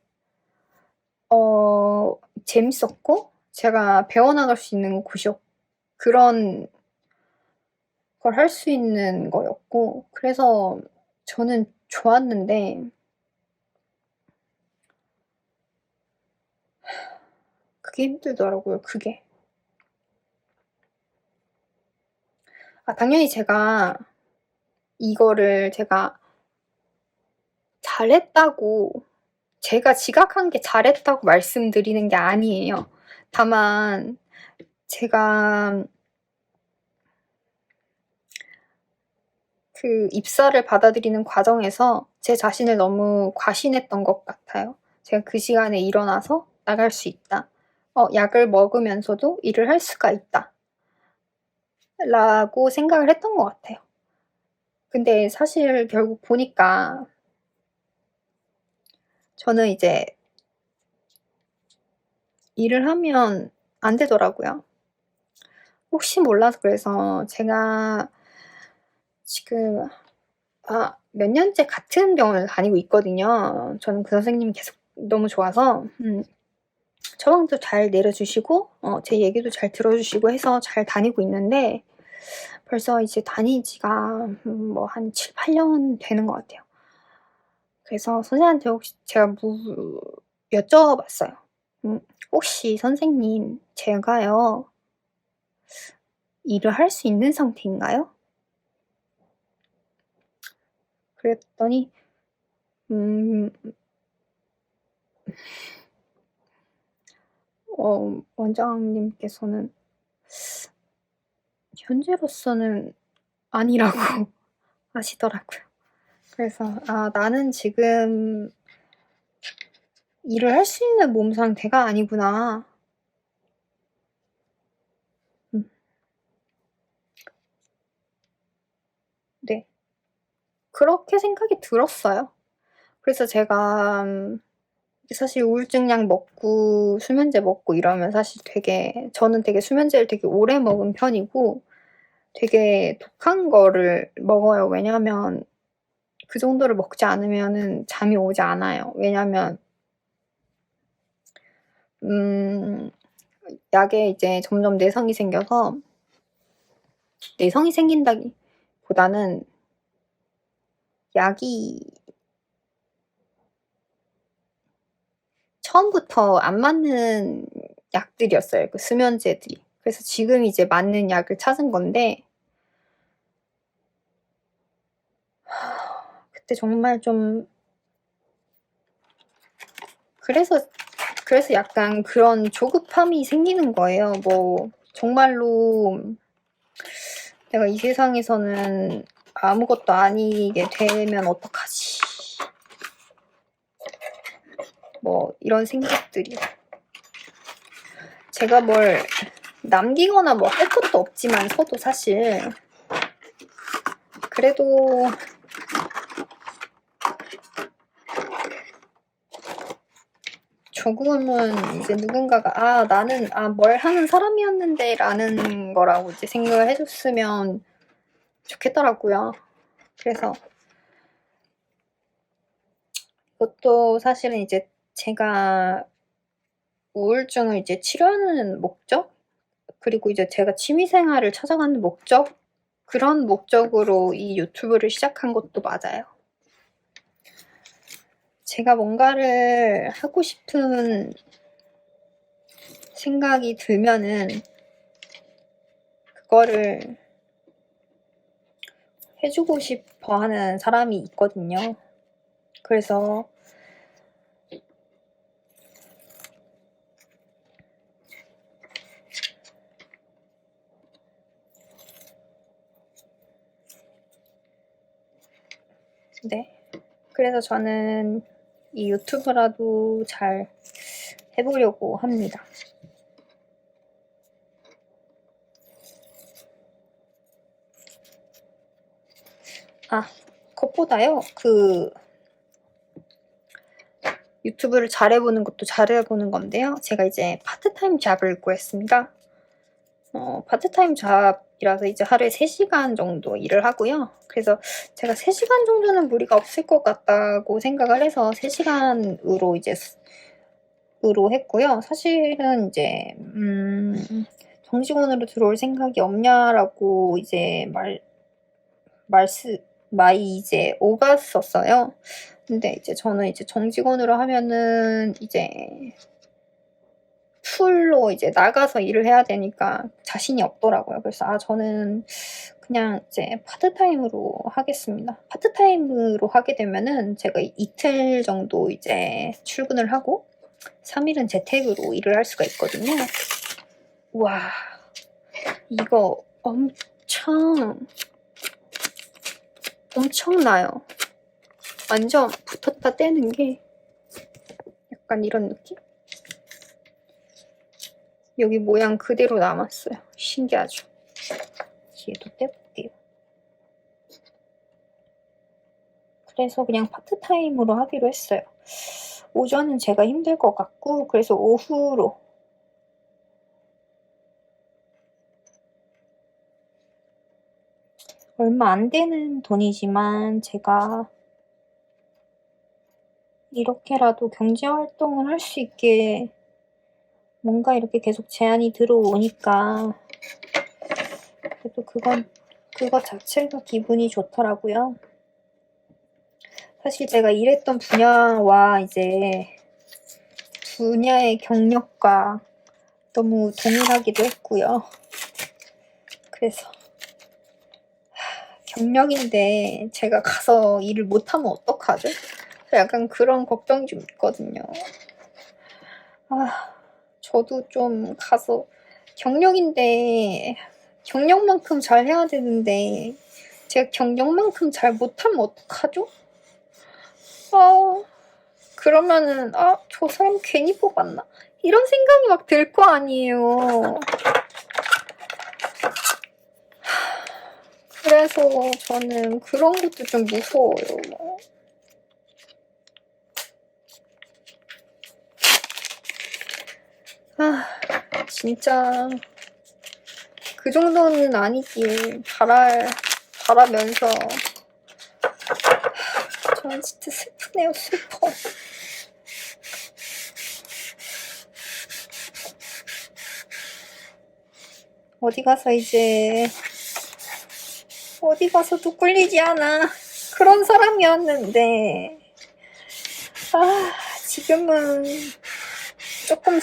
재밌었고 제가 배워나갈 수 있는 그런 걸 할 수 있는 거였고 그래서 저는 좋았는데 그게 힘들더라고요, 그게. 당연히 이거를 제가 잘했다고 제가 지각한 게 잘했다고 말씀드리는 게 아니에요. 다만 제가 그 입사를 받아들이는 과정에서 제 자신을 너무 과신했던 것 같아요. 제가 그 시간에 일어나서 나갈 수 있다. 약을 먹으면서도 일을 할 수가 있다. 라고 생각을 했던 것 같아요. 근데 사실 결국 보니까 저는 이제 일을 하면 안 되더라고요. 혹시 몰라서 그래서 제가 지금 몇 년째 같은 병원을 다니고 있거든요. 저는 그 선생님이 계속 너무 좋아서 처방도 잘 내려주시고 제 얘기도 잘 들어주시고 해서 잘 다니고 있는데 벌써 이제 다닌 지가 뭐 한 7-8년 되는 것 같아요. 그래서 선생님한테 혹시 제가 여쭤봤어요. "혹시 선생님 제가요 일을 할 수 있는 상태인가요?" 그랬더니 음 원장님께서는 현재로서는 아니라고 하시더라고요. 그래서 '아 나는 지금 일을 할 수 있는 몸 상태가 아니구나.' 음 네. 그렇게 생각이 들었어요. 그래서 제가 사실 우울증 약 먹고 수면제 먹고 이러면 사실 저는 되게 수면제를 되게 오래 먹은 편이고 되게 독한 거를 먹어요. 왜냐하면 그 정도를 먹지 않으면은 잠이 오지 않아요. 왜냐하면 음 약에 이제 점점 내성이 생겨서 내성이 생긴다기보다는 약이 처음부터 안 맞는 약들이었어요, 그 수면제들이. 그래서 지금 이제 맞는 약을 찾은 건데 그때 정말 좀 그래서 약간 그런 조급함이 생기는 거예요. 뭐 정말로 '내가 이 세상에서는 아무것도 아니게 되면 어떡하지.' 뭐 이런 생각들이요. 제가 뭘 남기거나 뭐 할 것도 없지만서도 사실 그래도 조금은 이제 누군가가 '아 나는 뭘 하는 사람이었는데.'라는 거라고 이제 생각을 해 줬으면 좋겠더라고요. 그래서 그것도 사실은 이제 제가 우울증을 이제 치료하는 목적 그리고 이제 제가 취미 생활을 찾아가는 목적 그런 목적으로 이 유튜브를 시작한 것도 맞아요. 제가 뭔가를 하고 싶은 생각이 들면은 그거를 해 주고 싶어 하는 사람이 있거든요. 그래서 네. 그래서 저는 이 유튜브라도 잘 해 보려고 합니다. 그것보다요. 유튜브를 잘해 보는 것도 잘해 보는 건데요. 제가 이제 파트타임 잡을 구했습니다. 파트타임 잡이라서 이제 하루에 3 시간 정도 일을 하고요. 그래서 제가 3 시간 정도는 무리가 없을 것 같다고 생각을 해서 3 시간으로 으로 했고요. 사실은 이제 "정직원으로 들어올 생각이 없냐?"라고 이제 말이 이제 오갔었어요. 근데 이제 저는 이제 정직원으로 하면은 이제 풀로 이제 나가서 일을 해야 되니까 자신이 없더라고요. 그래서 저는 그냥 이제 파트타임으로 하겠습니다. 파트타임으로 하게 되면은 제가 이틀 정도 이제 출근을 하고 3일은 재택으로 일을 할 수가 있거든요. 와, 이거 엄청나요. 완전 붙었다 떼는 게 약간 이런 느낌? 여기 모양 그대로 남았어요. 신기하죠? 얘도 떼볼게요. 그래서 그냥 파트타임으로 하기로 했어요. 오전은 제가 힘들 것 같고 그래서 오후로 얼마 안 되는 돈이지만 제가 이렇게라도 경제활동을 할 수 있게 뭔가 이렇게 계속 제안이 들어오니까 그래도 그거 자체가 기분이 좋더라고요. 사실 제가 일했던 분야와 이제 분야의 경력과 너무 동일하기도 했고요. 그래서 경력인데 제가 가서 일을 못하면 어떡하죠? 약간 그런 걱정이 좀 있거든요. 저도 좀 가서 경력인데 경력만큼 잘 해야 되는데 제가 경력만큼 잘 못하면 어떡하죠? 그러면은 저 사람 괜히 뽑았나? 이런 생각이 막 들 거 아니에요. 그래서 저는 그런 것도 좀 무서워요. 진짜 그 정도는 아니길 바라면서 저는 진짜 슬프네요. 슬퍼. 어디 가서도 꿀리지 않아. 그런 사람이었는데 지금은 조금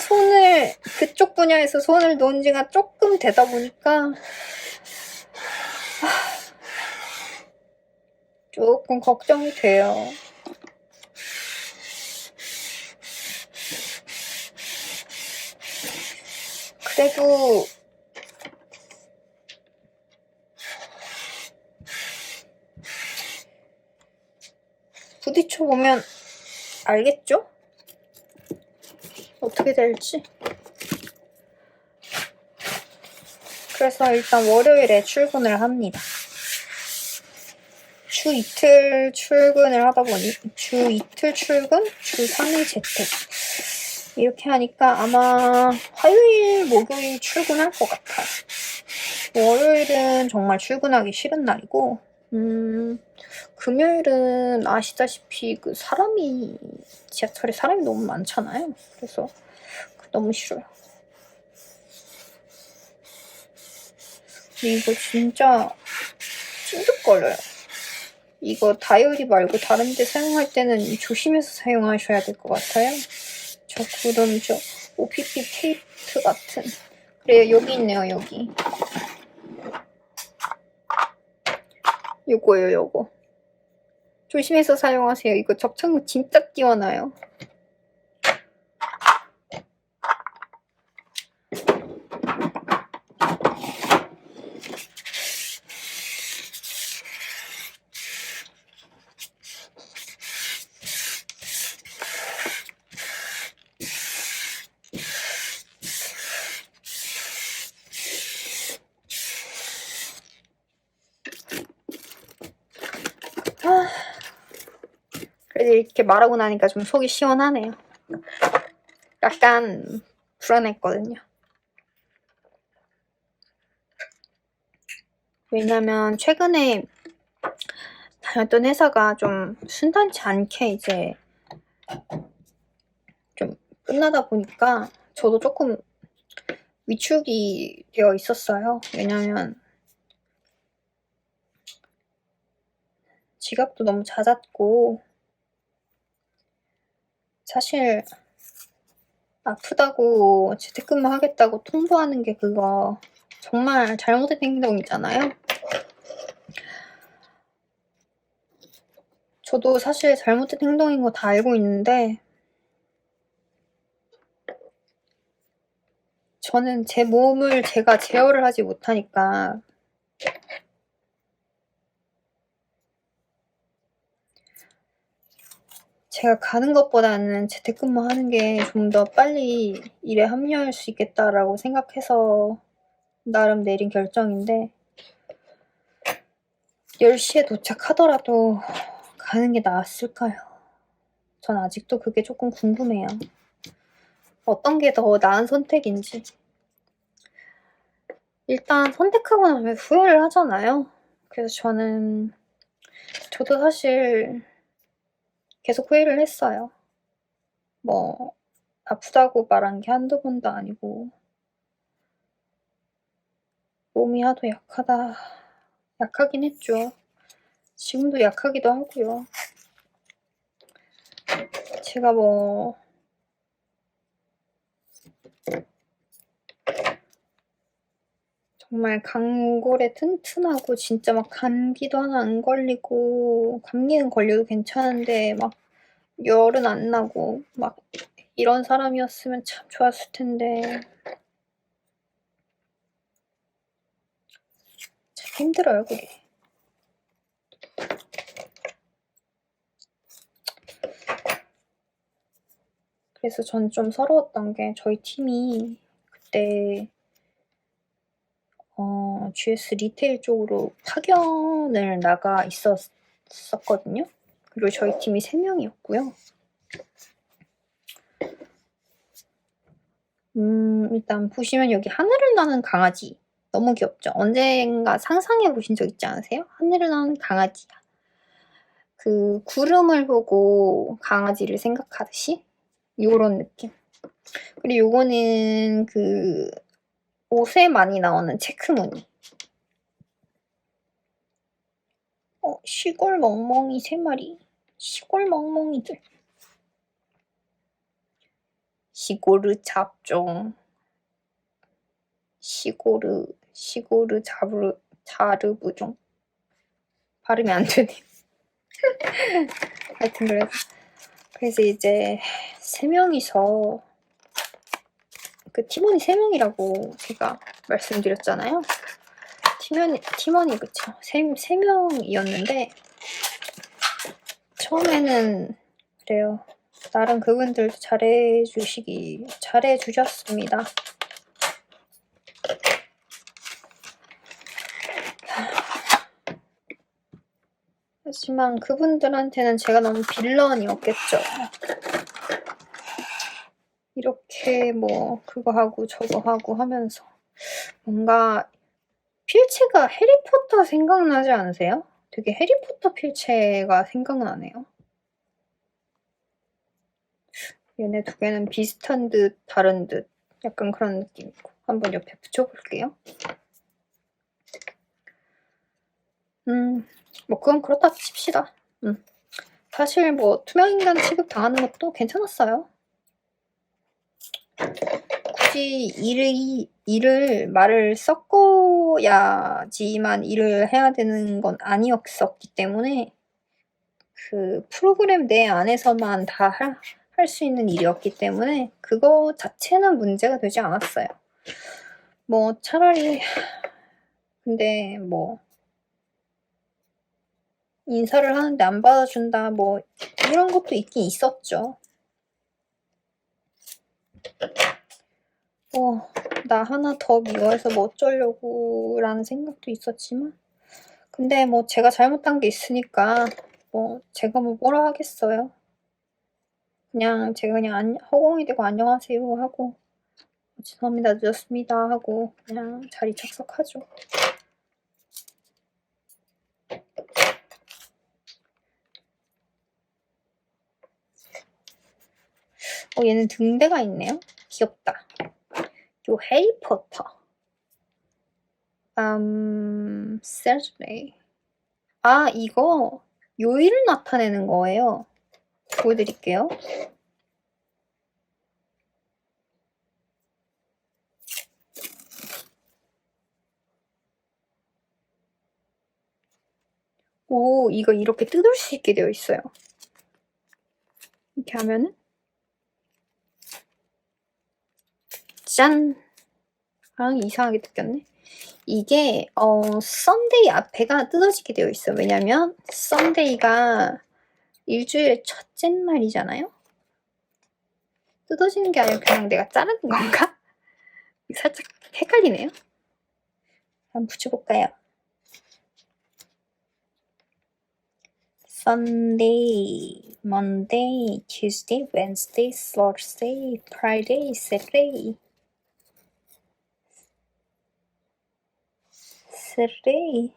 그쪽 분야에서 손을 놓은 지가 조금 되다 보니까 조금 걱정이 돼요. 그래도 부딪혀보면 알겠죠? 어떻게 될지. 그래서 일단 월요일에 출근을 합니다. 주 이틀 출근을 하다 보니 주 이틀 출근, 주 3일 재택 이렇게 하니까 아마 화요일, 목요일 출근할 것 같아요. 월요일은 정말 출근하기 싫은 날이고 금요일은 아시다시피 지하철에 사람이 너무 많잖아요. 그래서 너무 싫어요. 근데 이거 진짜 찐득거려요. 이거 다이어리 말고 다른 데 사용할 때는 조심해서 사용하셔야 될 것 같아요. 그럼 OPP 테이프 같은. 그래요, 여기 있네요, 여기. 요거요, 요거. 조심해서 사용하세요. 이거 접착력 진짜 뛰어나요. 그래도 이렇게 말하고 나니까 좀 속이 시원하네요. 약간 불안했거든요. 왜냐면 최근에 다녔던 회사가 좀 순탄치 않게 이제 좀 끝나다 보니까 저도 조금 위축이 되어 있었어요. 왜냐면 지갑도 너무 잦았고 사실 아프다고 재택근무 하겠다고 통보하는 게 그거 정말 잘못된 행동이잖아요. 저도 사실 잘못된 행동인 거 다 알고 있는데 저는 제 몸을 제가 제어를 하지 못하니까 제가 가는 것보다는 재택근무하는 게 좀 더 빨리 일에 합류할 수 있겠다라고 생각해서 나름 내린 결정인데 10시에 도착하더라도 가는 게 나았을까요? 전 아직도 그게 조금 궁금해요. 어떤 게 더 나은 선택인지. 일단 선택하고 나면 후회를 하잖아요. 그래서 저도 사실 계속 후회를 했어요. 뭐 아프다고 말한 게 한두 번도 아니고 몸이 하도 약하긴 했죠. 지금도 약하기도 하고요. 제가 뭐 정말 강골에 튼튼하고 진짜 막 감기도 하나 안 걸리고 감기는 걸려도 괜찮은데 막 열은 안 나고 막 이런 사람이었으면 참 좋았을 텐데 참 힘들어요 그게. 그래서 전 좀 서러웠던 게 저희 팀이 그때 GS 리테일 쪽으로 파견을 나가 있었거든요. 그리고 저희 팀이 3명이었고요. 일단 보시면 여기 하늘을 나는 강아지 너무 귀엽죠? 언젠가 상상해 보신 적 있지 않으세요? 하늘을 나는 강아지. 그 구름을 보고 강아지를 생각하듯이 요런 느낌. 그리고 요거는 그 옷에 많이 나오는 체크무늬. 시골 멍멍이 3마리. 시골 멍멍이들. 시골르 잡종. 시고르 자르부종. 발음이 안 되네. 하여튼 그래서 이제 3명이서 그 팀원이 3명이라고 제가 말씀드렸잖아요. 팀원이 그쵸. 3명이었는데 처음에는 그래요. 나름 그분들도 잘해주셨습니다. 하지만 그분들한테는 제가 너무 빌런이었겠죠. 이렇게 뭐 그거 하고 저거 하고 하면서 뭔가 필체가 해리포터 생각나지 않으세요? 되게 해리포터 필체가 생각나네요. 얘네 두 개는 비슷한 듯 다른 듯 약간 그런 느낌이고 한번 옆에 붙여볼게요. 뭐 그건 그렇다 칩시다. 사실 뭐 투명인간 취급 당하는 것도 괜찮았어요. 굳이 말을 섞어야지만 일을 해야 되는 건 아니었었기 때문에 그 프로그램 내 안에서만 다 할 수 있는 일이었기 때문에 그거 자체는 문제가 되지 않았어요. 뭐 차라리 근데 뭐 인사를 하는데 안 받아준다 뭐 이런 것도 있긴 있었죠. 나 하나 더 미워해서 뭐 어쩌려고 라는 생각도 있었지만 근데 뭐 제가 잘못한 게 있으니까 뭐 제가 뭐라 하겠어요. 제가 그냥 허공이 되고 안녕하세요 하고 죄송합니다 늦었습니다 하고 그냥 자리 착석하죠. 얘는 등대가 있네요. 귀엽다. 요 해리포터. Saturday. 이거 요일을 나타내는 거예요. 보여드릴게요. 오, 이거 이렇게 뜯을 수 있게 되어 있어요. 이렇게 하면은 짠! 아, 이상하게 뜯겼네. 이게 썬데이 앞에가 뜯어지게 되어 있어요. 왜냐면 썬데이가 일주일 첫째 날이잖아요. 뜯어지는 게 아니라 그냥 내가 자르는 건가? 살짝 헷갈리네요. 한번 붙여볼까요? Sunday, Monday, Tuesday, Wednesday, Thursday, Friday, Saturday. Saturday.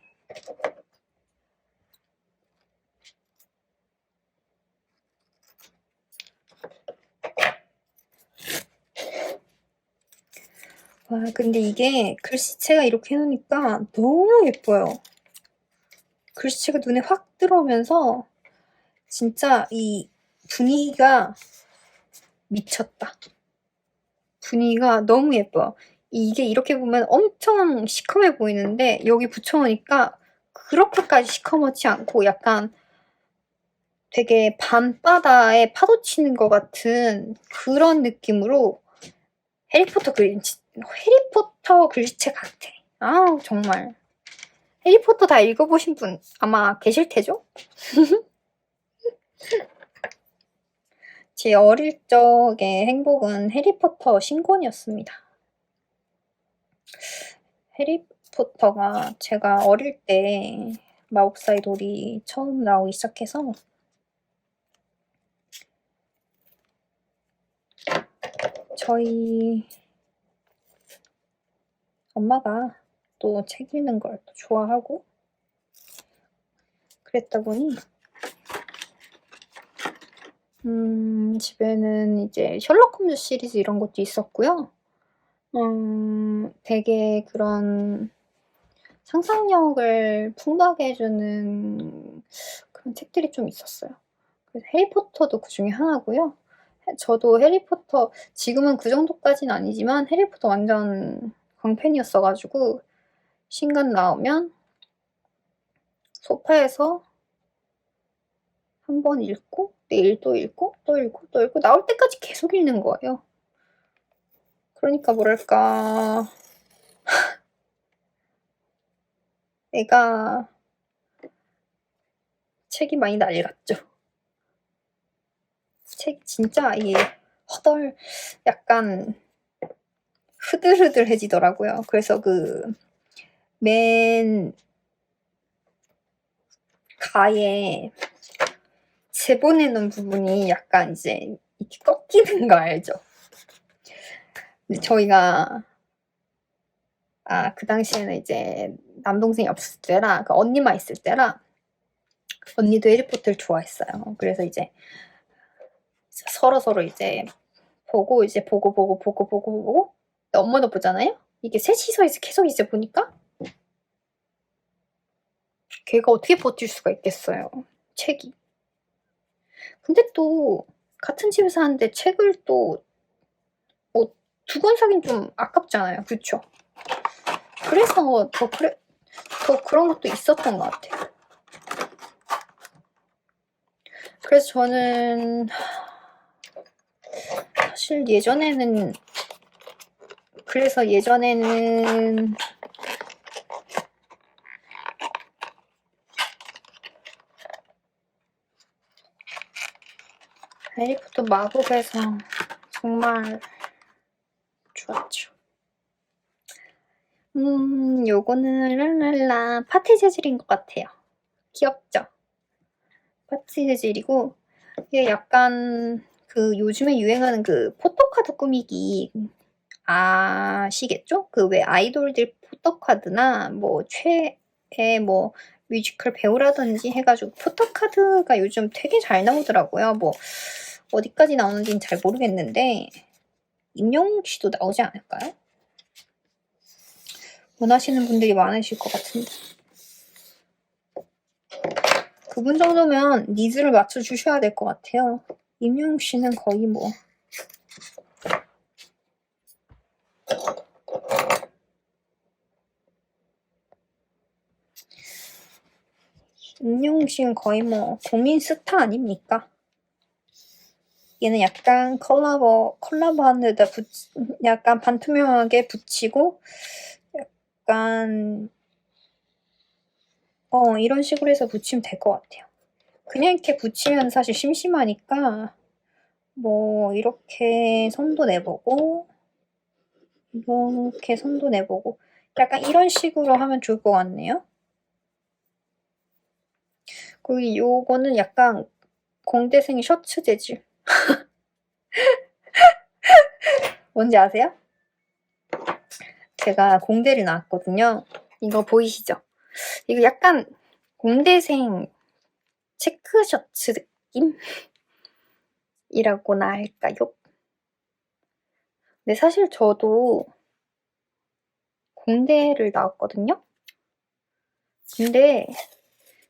와, 근데 이게 글씨체가 이렇게 해놓으니까 너무 예뻐요. 글씨체가 눈에 확 들어오면서 진짜 이 분위기가 미쳤다. 분위기가 너무 예뻐요. 이게 이렇게 보면 엄청 시커매 보이는데 여기 붙여놓으니까 그렇게까지 시커멓지 않고 약간 되게 밤바다에 파도 치는 것 같은 그런 느낌으로 해리포터 글씨체 같아. 아우, 정말. 해리포터 다 읽어보신 분 아마 계실 테죠? 제 어릴 적의 행복은 해리포터 신권이었습니다. 해리포터가 제가 어릴 때 마법사의 돌이 처음 나오기 시작해서 저희 엄마가 또 책 읽는 걸 또 좋아하고 그랬다 보니 집에는 이제 셜록 홈즈 시리즈 이런 것도 있었고요. 되게 그런 상상력을 풍부하게 해주는 그런 책들이 좀 있었어요. 그래서 해리포터도 그중에 하나고요. 저도 해리포터 지금은 그 정도까지는 아니지만 해리포터 완전 광팬이었어 가지고 신간 나오면 소파에서 한 번 읽고 내일 또 읽고 또 읽고 또 읽고 나올 때까지 계속 읽는 거예요. 그러니까 뭐랄까 애가 책이 많이 낡았죠. 책 진짜 이게 약간 흐들흐들해지더라고요. 그래서 그 맨 가에 재보내는 부분이 약간 이제 이렇게 꺾이는 거 알죠? 근데 저희가 그 당시에는 이제 남동생이 없을 때라 그 언니만 있을 때라 언니도 해리포터를 좋아했어요. 그래서 이제 서로 이제 보고 이제 보고 엄마도 보잖아요? 이게 셋이서 이제 계속 이제 보니까 걔가 어떻게 버틸 수가 있겠어요, 책이. 근데 또 같은 집에 사는데 책을 또 뭐 2권 사긴 좀 아깝잖아요. 그쵸? 그래서 더 그런 것도 있었던 것 같아요. 그래서 저는 사실 예전에는 해리포터 마법에서 정말 좋았죠. 요거는 랄랄라 파티 재질인 것 같아요. 귀엽죠? 파티 재질이고 이게 약간 그 요즘에 유행하는 그 포토카드 꾸미기 아시겠죠? 그 왜 아이돌들 포토카드나 뭐 최애 뭐 뮤지컬 배우라든지 해가지고 포토카드가 요즘 되게 잘 나오더라고요. 뭐 어디까지 나오는지는 잘 모르겠는데 임영웅 씨도 나오지 않을까요? 원하시는 분들이 많으실 것 같은데 그분 정도면 니즈를 맞춰주셔야 될 것 같아요. 임영웅 씨는 거의 뭐 임영웅 거의 뭐 국민 스타 아닙니까? 얘는 약간 컬러브한 데다 약간 반투명하게 붙이고 약간 이런 식으로 해서 붙이면 될 것 같아요. 그냥 이렇게 붙이면 사실 심심하니까 뭐 이렇게 선도 내보고 이렇게 선도 내보고 약간 이런 식으로 하면 좋을 것 같네요. 그리고 요거는 약간 공대생 셔츠 재질. 뭔지 아세요? 제가 공대를 나왔거든요. 이거 보이시죠? 이거 약간 공대생 체크 셔츠 느낌이라고나 할까요? 근데 사실 저도 공대를 나왔거든요. 근데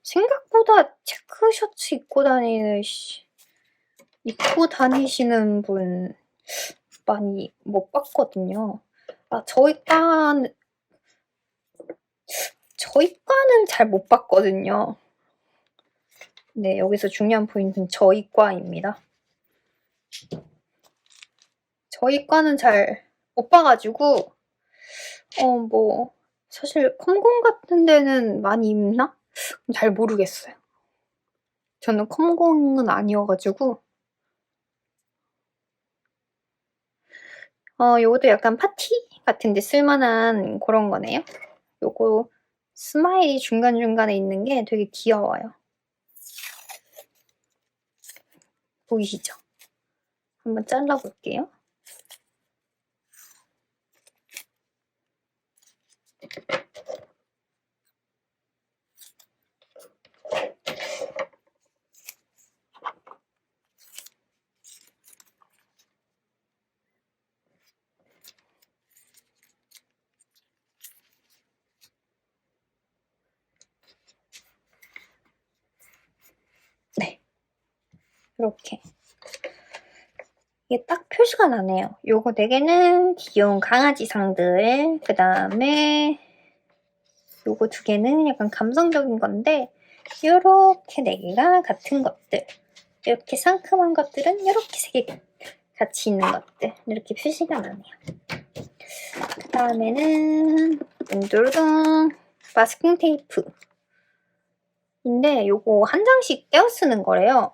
생각보다 체크 셔츠 입고 다니시는 분 많이 못 봤거든요. 저희 과는 잘 못 봤거든요. 네, 여기서 중요한 포인트는 저희 과입니다. 저희 과는 잘 못 봐가지고 뭐 사실 컴공 같은 데는 많이 입나? 잘 모르겠어요. 저는 컴공은 아니어가지고 요것도 약간 파티 같은 데 쓸만한 그런 거네요. 요거 스마일이 중간중간에 있는 게 되게 귀여워요. 보이시죠? 한번 잘라볼게요. 네. 이렇게. 이게 딱 표시가 나네요. 요거 4개는 귀여운 강아지상들, 그 다음에 요거 2개는 약간 감성적인 건데 요렇게 4개가 같은 것들, 이렇게 상큼한 것들은 요렇게 3개 같이 있는 것들, 이렇게 표시가 나네요. 그 다음에는 둥두둥 마스킹 테이프인데 요거 한 장씩 떼어 쓰는 거래요.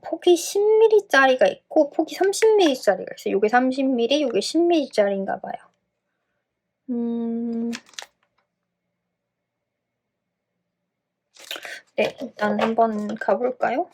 폭이 10mm짜리가 있고 폭이 30mm짜리가 있어요. 요게 30mm, 요게 10mm짜리인가 봐요. 네, 일단 한번 가볼까요?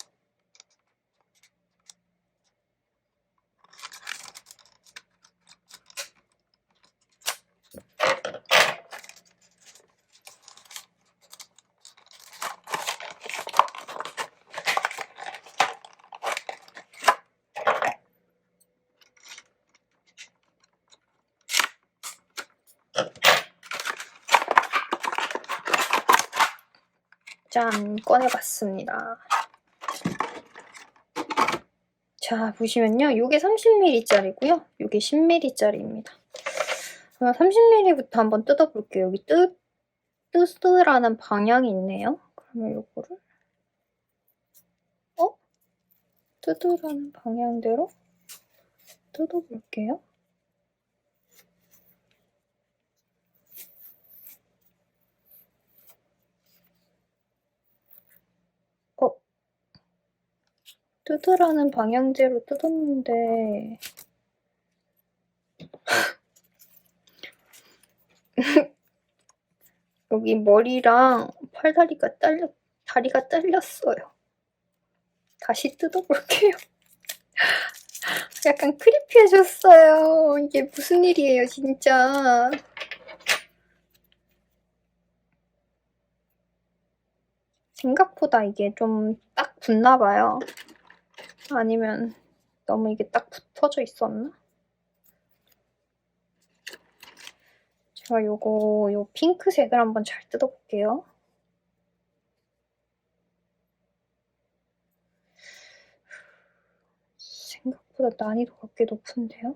짠, 꺼내봤습니다. 자, 보시면요. 요게 30mm짜리고요. 요게 10mm짜리입니다. 30mm부터 한번 뜯어볼게요. 여기 뜯으라는 방향이 있네요. 그러면 요거를 뜯으라는 방향대로 뜯어볼게요. 뜯으라는 방향대로 뜯었는데 여기 머리랑 다리가 잘렸어요. 다시 뜯어볼게요. 약간 크리피해졌어요. 이게 무슨 일이에요, 진짜. 생각보다 이게 좀 딱 붙나봐요. 아니면 너무 이게 딱 붙어져 있었나? 제가 요 핑크색을 한번 잘 뜯어볼게요. 생각보다 난이도가 꽤 높은데요?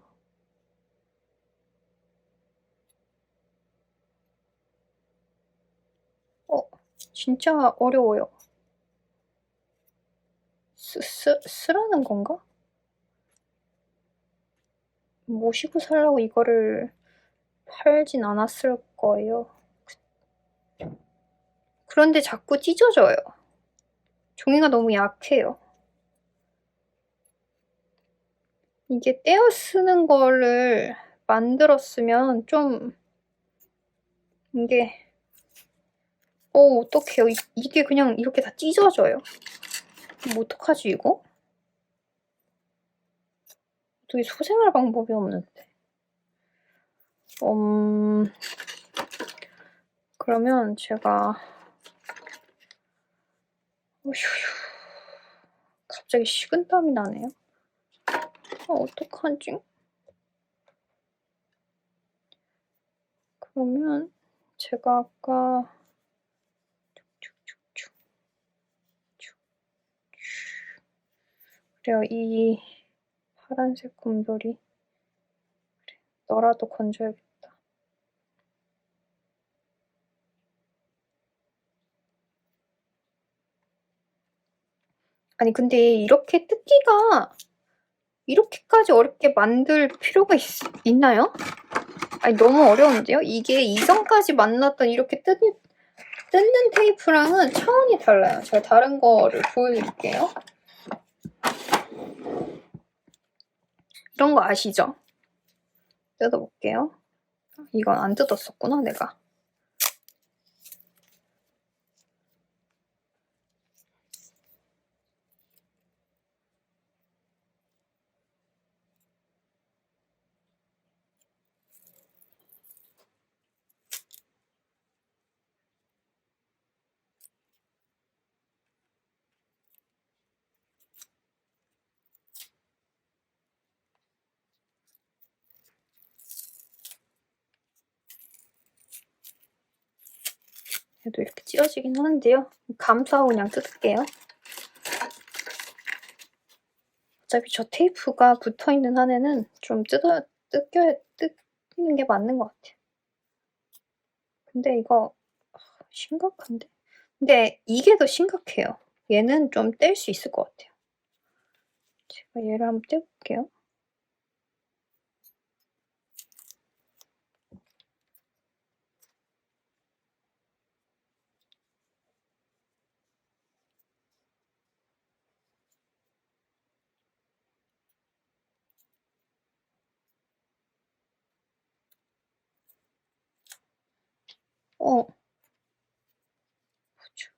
진짜 어려워요. 쓰라는 건가? 모시고 살라고 이거를 팔진 않았을 거예요. 그런데 자꾸 찢어져요. 종이가 너무 약해요. 이게 떼어 쓰는 거를 만들었으면 좀 이게 어떡해요. 이게 그냥 이렇게 다 찢어져요. 뭐 어떡하지 이거? 어떻게 소생할 방법이 없는데. 그러면 제가 갑자기 식은땀이 나네요. 어떡하지? 그러면 제가 아까 그래요. 이 파란색 곰돌이 그래, 너라도 건져야겠다. 아니 근데 이렇게 뜯기가 이렇게까지 어렵게 만들 필요가 있나요? 아니 너무 어려운데요? 이게 이전까지 만났던 이렇게 뜯는 테이프랑은 차원이 달라요. 제가 다른 거를 보여드릴게요. 이런 거 아시죠? 뜯어볼게요. 이건 안 뜯었었구나, 내가. 얘도 이렇게 찢어지긴 하는데요. 감싸고 그냥 뜯을게요. 어차피 저 테이프가 붙어있는 한에는 좀 뜯는 게 맞는 것 같아요. 근데 이거 심각한데? 근데 이게 더 심각해요. 얘는 좀 뗄 수 있을 것 같아요. 제가 얘를 한번 떼볼게요. 보죠.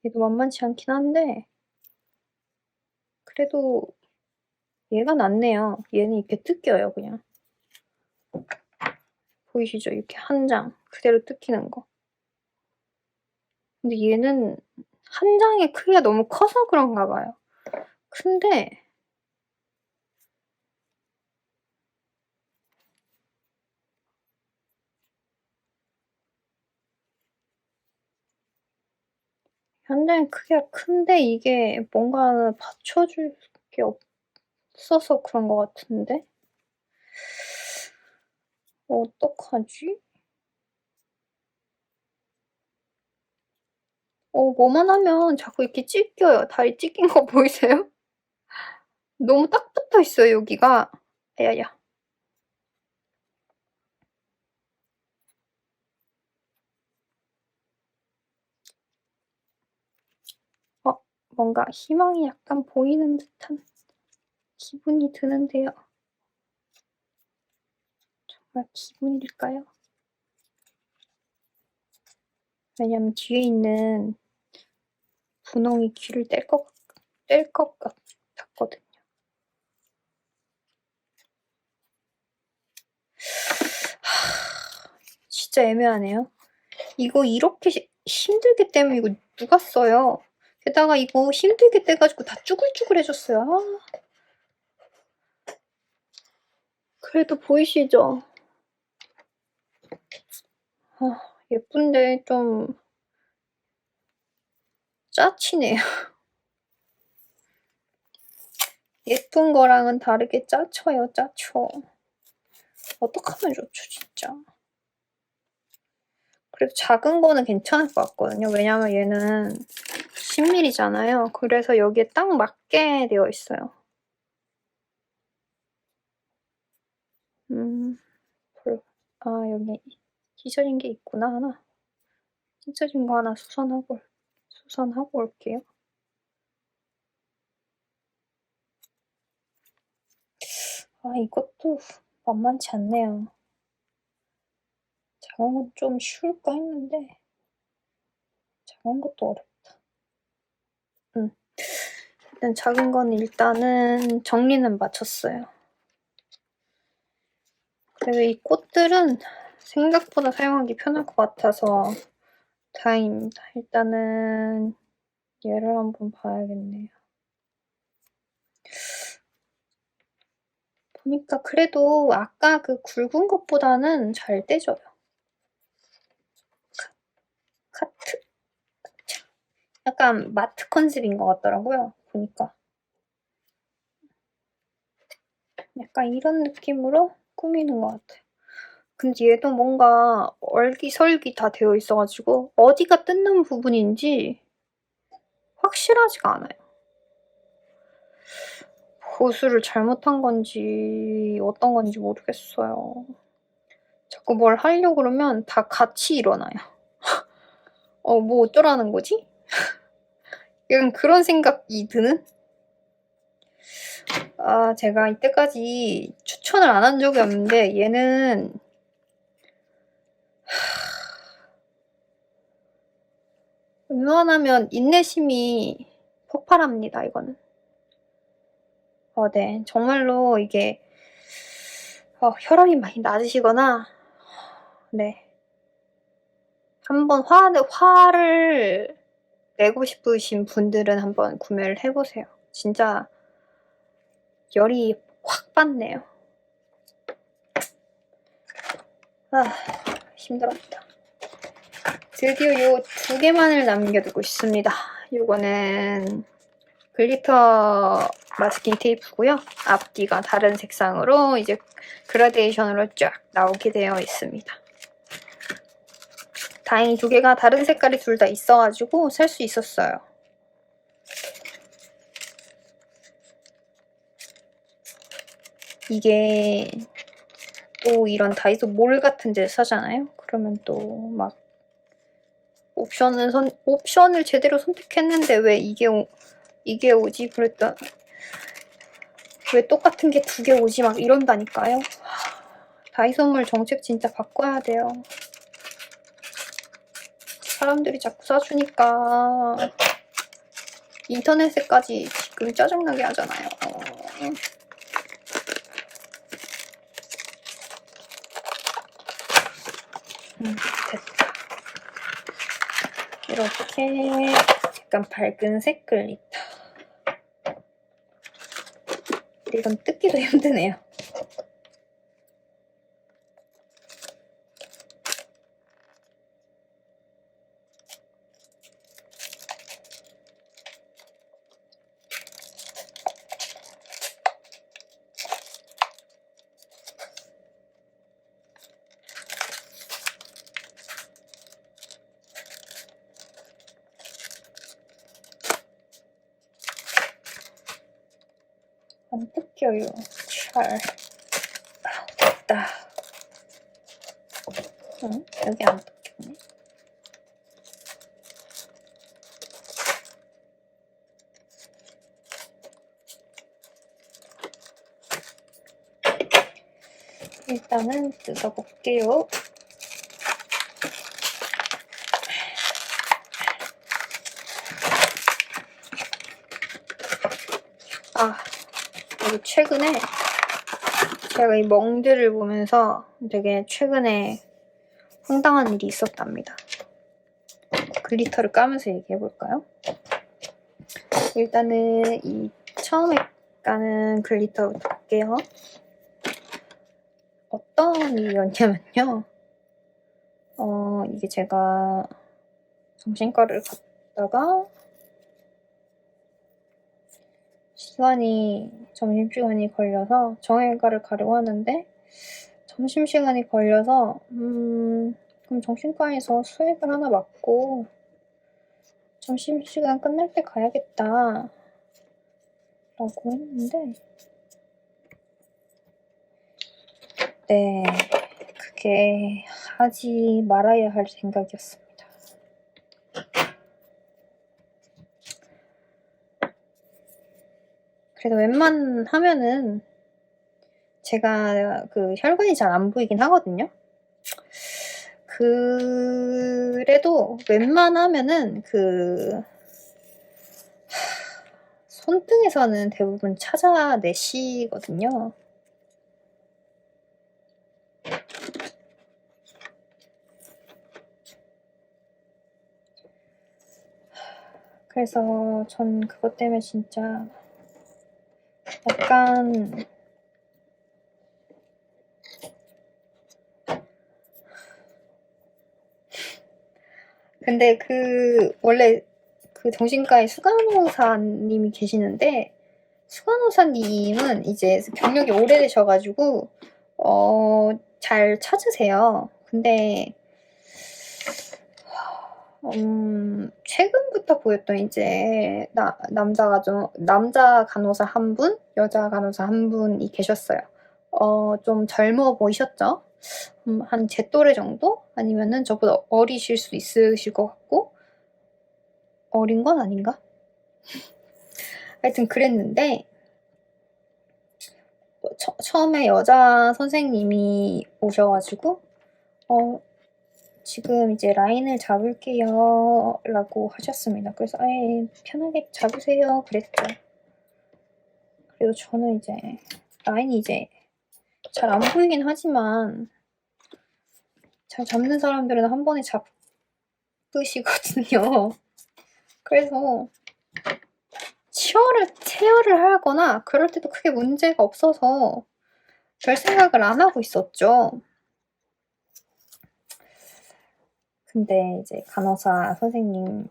얘도 만만치 않긴 한데 그래도 얘가 낫네요. 얘는 이렇게 뜯겨요, 그냥. 보이시죠? 이렇게 한 장 그대로 뜯기는 거. 근데 얘는 한 장의 크기가 너무 커서 그런가 봐요. 근데 한 장의 크기가 큰데 이게 뭔가 받쳐줄 게 없어서 그런 것 같은데? 어떡하지? 뭐만 하면 자꾸 이렇게 찢겨요. 다리 찢긴 거 보이세요? 너무 딱 붙어있어요, 여기가. 야야. 뭔가 희망이 약간 보이는 듯한 기분이 드는데요. 정말 기분일까요? 왜냐면 뒤에 있는 분홍이 귀를 뗄 것 같았거든요. 진짜 애매하네요. 이거 이렇게 힘들게 떼면 이거 누가 써요? 게다가 이거 힘들게 떼가지고 다 쭈글쭈글해졌어요. 그래도 보이시죠? 예쁜데 좀 짜치네요. 예쁜 거랑은 다르게 짜쳐요, 짜쳐. 어떡하면 좋죠, 진짜. 그래도 작은 거는 괜찮을 것 같거든요. 왜냐면 얘는 10mm잖아요. 그래서 여기에 딱 맞게 되어 있어요. 여기 찢어진 게 있구나, 하나. 찢어진 거 하나 수선하고 올게요. 이것도 만만치 않네요. 작은 건 좀 쉬울까 했는데 작은 것도 어렵다. 일단 작은 건 일단은 정리는 마쳤어요. 그리고 이 꽃들은 생각보다 사용하기 편할 것 같아서 다행입니다. 일단은 얘를 한번 봐야겠네요. 보니까 그래도 아까 그 굵은 것보다는 잘 떼져요. 카트? 약간 마트 컨셉인 것 같더라고요. 보니까. 약간 이런 느낌으로 꾸미는 것 같아요. 근데 얘도 뭔가 얼기설기 다 되어 있어가지고 어디가 뜯는 부분인지 확실하지가 않아요. 보수를 잘못한 건지 어떤 건지 모르겠어요. 자꾸 뭘 하려고 그러면 다 같이 일어나요. 뭐 어쩌라는 거지? 약간 그런 생각이 드는? 제가 이때까지 추천을 안 한 적이 없는데 얘는 웬만하면 인내심이 폭발합니다, 이거는. 네. 정말로 이게 혈압이 많이 낮으시거나 네. 한번 화를 내고 싶으신 분들은 한번 구매를 해보세요. 진짜 열이 확 받네요. 힘들었다. 드디어 요 2개만을 남겨두고 있습니다. 요거는 글리터 마스킹 테이프고요. 앞뒤가 다른 색상으로 이제 그라데이션으로 쫙 나오게 되어 있습니다. 다행히 2개가 다른 색깔이 둘 다 있어가지고 살 수 있었어요. 이게 또 이런 다이소 몰 같은 데 사잖아요? 그러면 또 막 옵션을 제대로 선택했는데 왜 이게 오지? 그랬다. 왜 똑같은 게 2개 오지? 막 이런다니까요. 다이소몰 정책 진짜 바꿔야 돼요. 사람들이 자꾸 사주니까 인터넷에까지 지금 짜증나게 하잖아요. 됐다. 이렇게 약간 밝은색 글리터. 이건 뜯기도 힘드네요. 안 뜯겨요. 잘. 됐다. 여기 안 뜯겼네. 일단은 뜯어볼게요. 그리고 최근에 제가 이 멍들을 보면서 되게 최근에 황당한 일이 있었답니다. 글리터를 까면서 얘기해볼까요? 일단은 이 처음에 까는 글리터부터 볼게요. 어떤 일이었냐면요. 이게 제가 정신과를 갔다가 점심시간이 걸려서 정형외과를 가려고 하는데 점심시간이 걸려서 그럼 정신과에서 수액을 하나 맞고 점심시간 끝날 때 가야겠다 라고 했는데 네, 그게 하지 말아야 할 생각이었습니다. 그래도 웬만하면은 제가 그 혈관이 잘 안 보이긴 하거든요. 그래도 웬만하면은 그 손등에서는 대부분 찾아내시거든요. 그래서 전 그것 때문에 진짜 약간 근데 원래 그 정신과에 수간호사님이 계시는데 수간호사님은 이제 경력이 오래되셔가지고 잘 찾으세요. 근데 최근부터 보였던 이제 남자 간호사 한 분, 여자 간호사 한 분이 계셨어요. 좀 젊어 보이셨죠? 한 제 또래 정도? 아니면은 저보다 어리실 수 있으실 것 같고 어린 건 아닌가? 하여튼 그랬는데 처음에 여자 선생님이 오셔가지고 지금 이제 라인을 잡을게요 라고 하셨습니다. 그래서 편하게 잡으세요 그랬죠. 그리고 저는 이제 라인이 이제 잘 안 보이긴 하지만 잘 잡는 사람들은 한 번에 잡으시거든요. 그래서 체열을 하거나 그럴 때도 크게 문제가 없어서 별 생각을 안 하고 있었죠. 근데 이제 간호사 선생님께서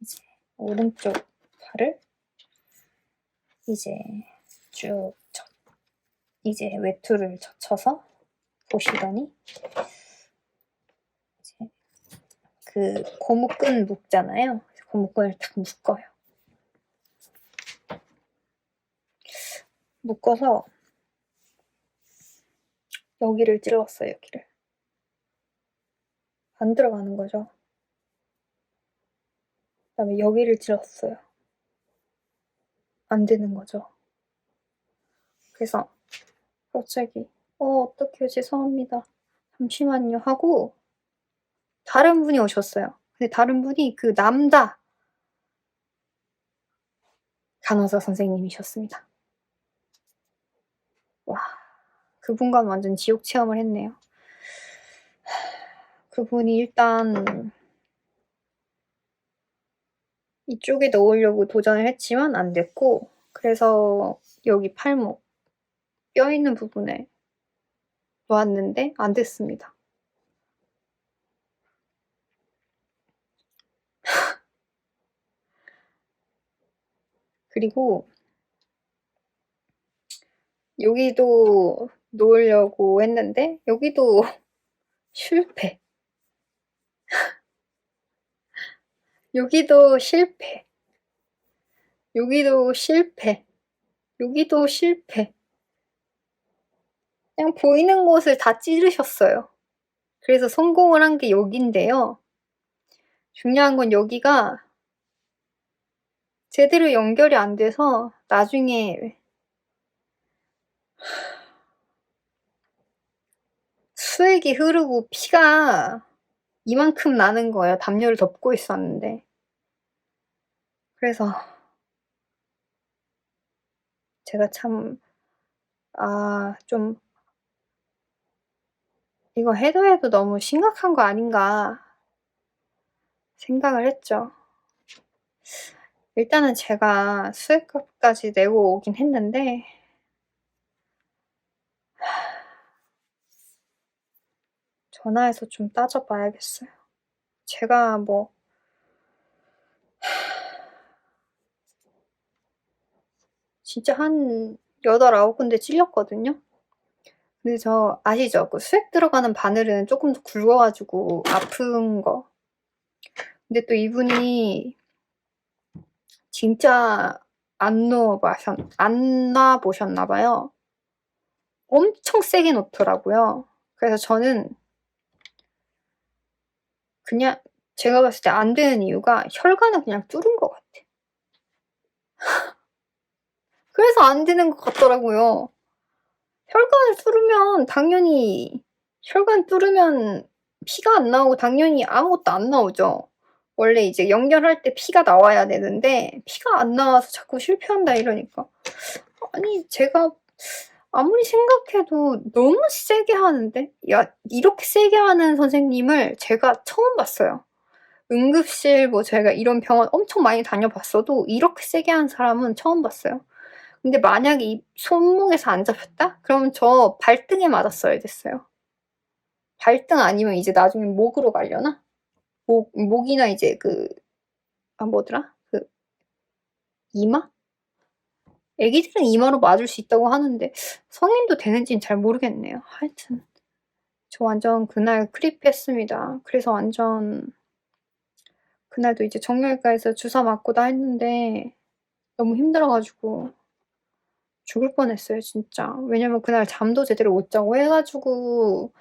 이제 오른쪽 팔을 이제 쭉 이제 외투를 젖혀서 보시더니 이제 그 고무끈 묶잖아요. 고무끈을 딱 묶어요. 묶어서 여기를 찔렀어요. 여기를. 안 들어가는 거죠. 그다음에 여기를 찔렀어요. 안 되는 거죠. 그래서 갑자기 어떡해요. 죄송합니다. 잠시만요 하고 다른 분이 오셨어요. 근데 다른 분이 그 남자 간호사 선생님이셨습니다. 와, 그분과는 완전 지옥 체험을 했네요. 그분이 일단 이쪽에 넣으려고 도전을 했지만 안 됐고 그래서 여기 팔목 뼈 있는 부분에 놓았는데 안 됐습니다. 그리고 여기도 놓으려고 했는데 여기도 실패. 여기도 실패. 여기도 실패. 여기도 실패. 그냥 보이는 곳을 다 찌르셨어요. 그래서 성공을 한 게 여긴데요. 중요한 건 여기가 제대로 연결이 안 돼서 나중에 수액이 흐르고 피가 이만큼 나는 거예요. 담요를 덮고 있었는데. 그래서 제가 참 좀 이거 해도 너무 심각한 거 아닌가 생각을 했죠. 일단은 제가 수액값까지 내고 오긴 했는데 전화해서 좀 따져봐야겠어요. 제가 뭐 진짜 한 8, 9군데 찔렸거든요. 근데 저 아시죠? 그 수액 들어가는 바늘은 조금 더 굵어 가지고 아픈 거. 근데 또 이분이 진짜 안 놔 보셨나 봐요. 엄청 세게 놓더라고요. 그래서 저는 그냥 제가 봤을 때 안 되는 이유가 혈관을 그냥 뚫은 것 같아. 그래서 안 되는 것 같더라고요. 혈관을 뚫으면 당연히 혈관 뚫으면 피가 안 나오고 당연히 아무것도 안 나오죠. 원래 이제 연결할 때 피가 나와야 되는데 피가 안 나와서 자꾸 실패한다 이러니까 아니 제가 아무리 생각해도 너무 세게 하는데 야 이렇게 세게 하는 선생님을 제가 처음 봤어요. 응급실 뭐 제가 이런 병원 엄청 많이 다녀봤어도 이렇게 세게 하는 사람은 처음 봤어요. 근데 만약에 이 손목에서 안 잡혔다? 그러면 저 발등에 맞았어야 됐어요. 발등 아니면 이제 나중에 목으로 가려나? 목이나 이제 뭐더라? 이마? 애기들은 이마로 맞을 수 있다고 하는데 성인도 되는지는 잘 모르겠네요. 하여튼 저 완전 그날 크립했습니다. 그래서 완전 그날도 이제 정형외과에서 주사 맞고 다 했는데 너무 힘들어 가지고 죽을 뻔했어요 진짜. 왜냐면 그날 잠도 제대로 못 자고 해 가지고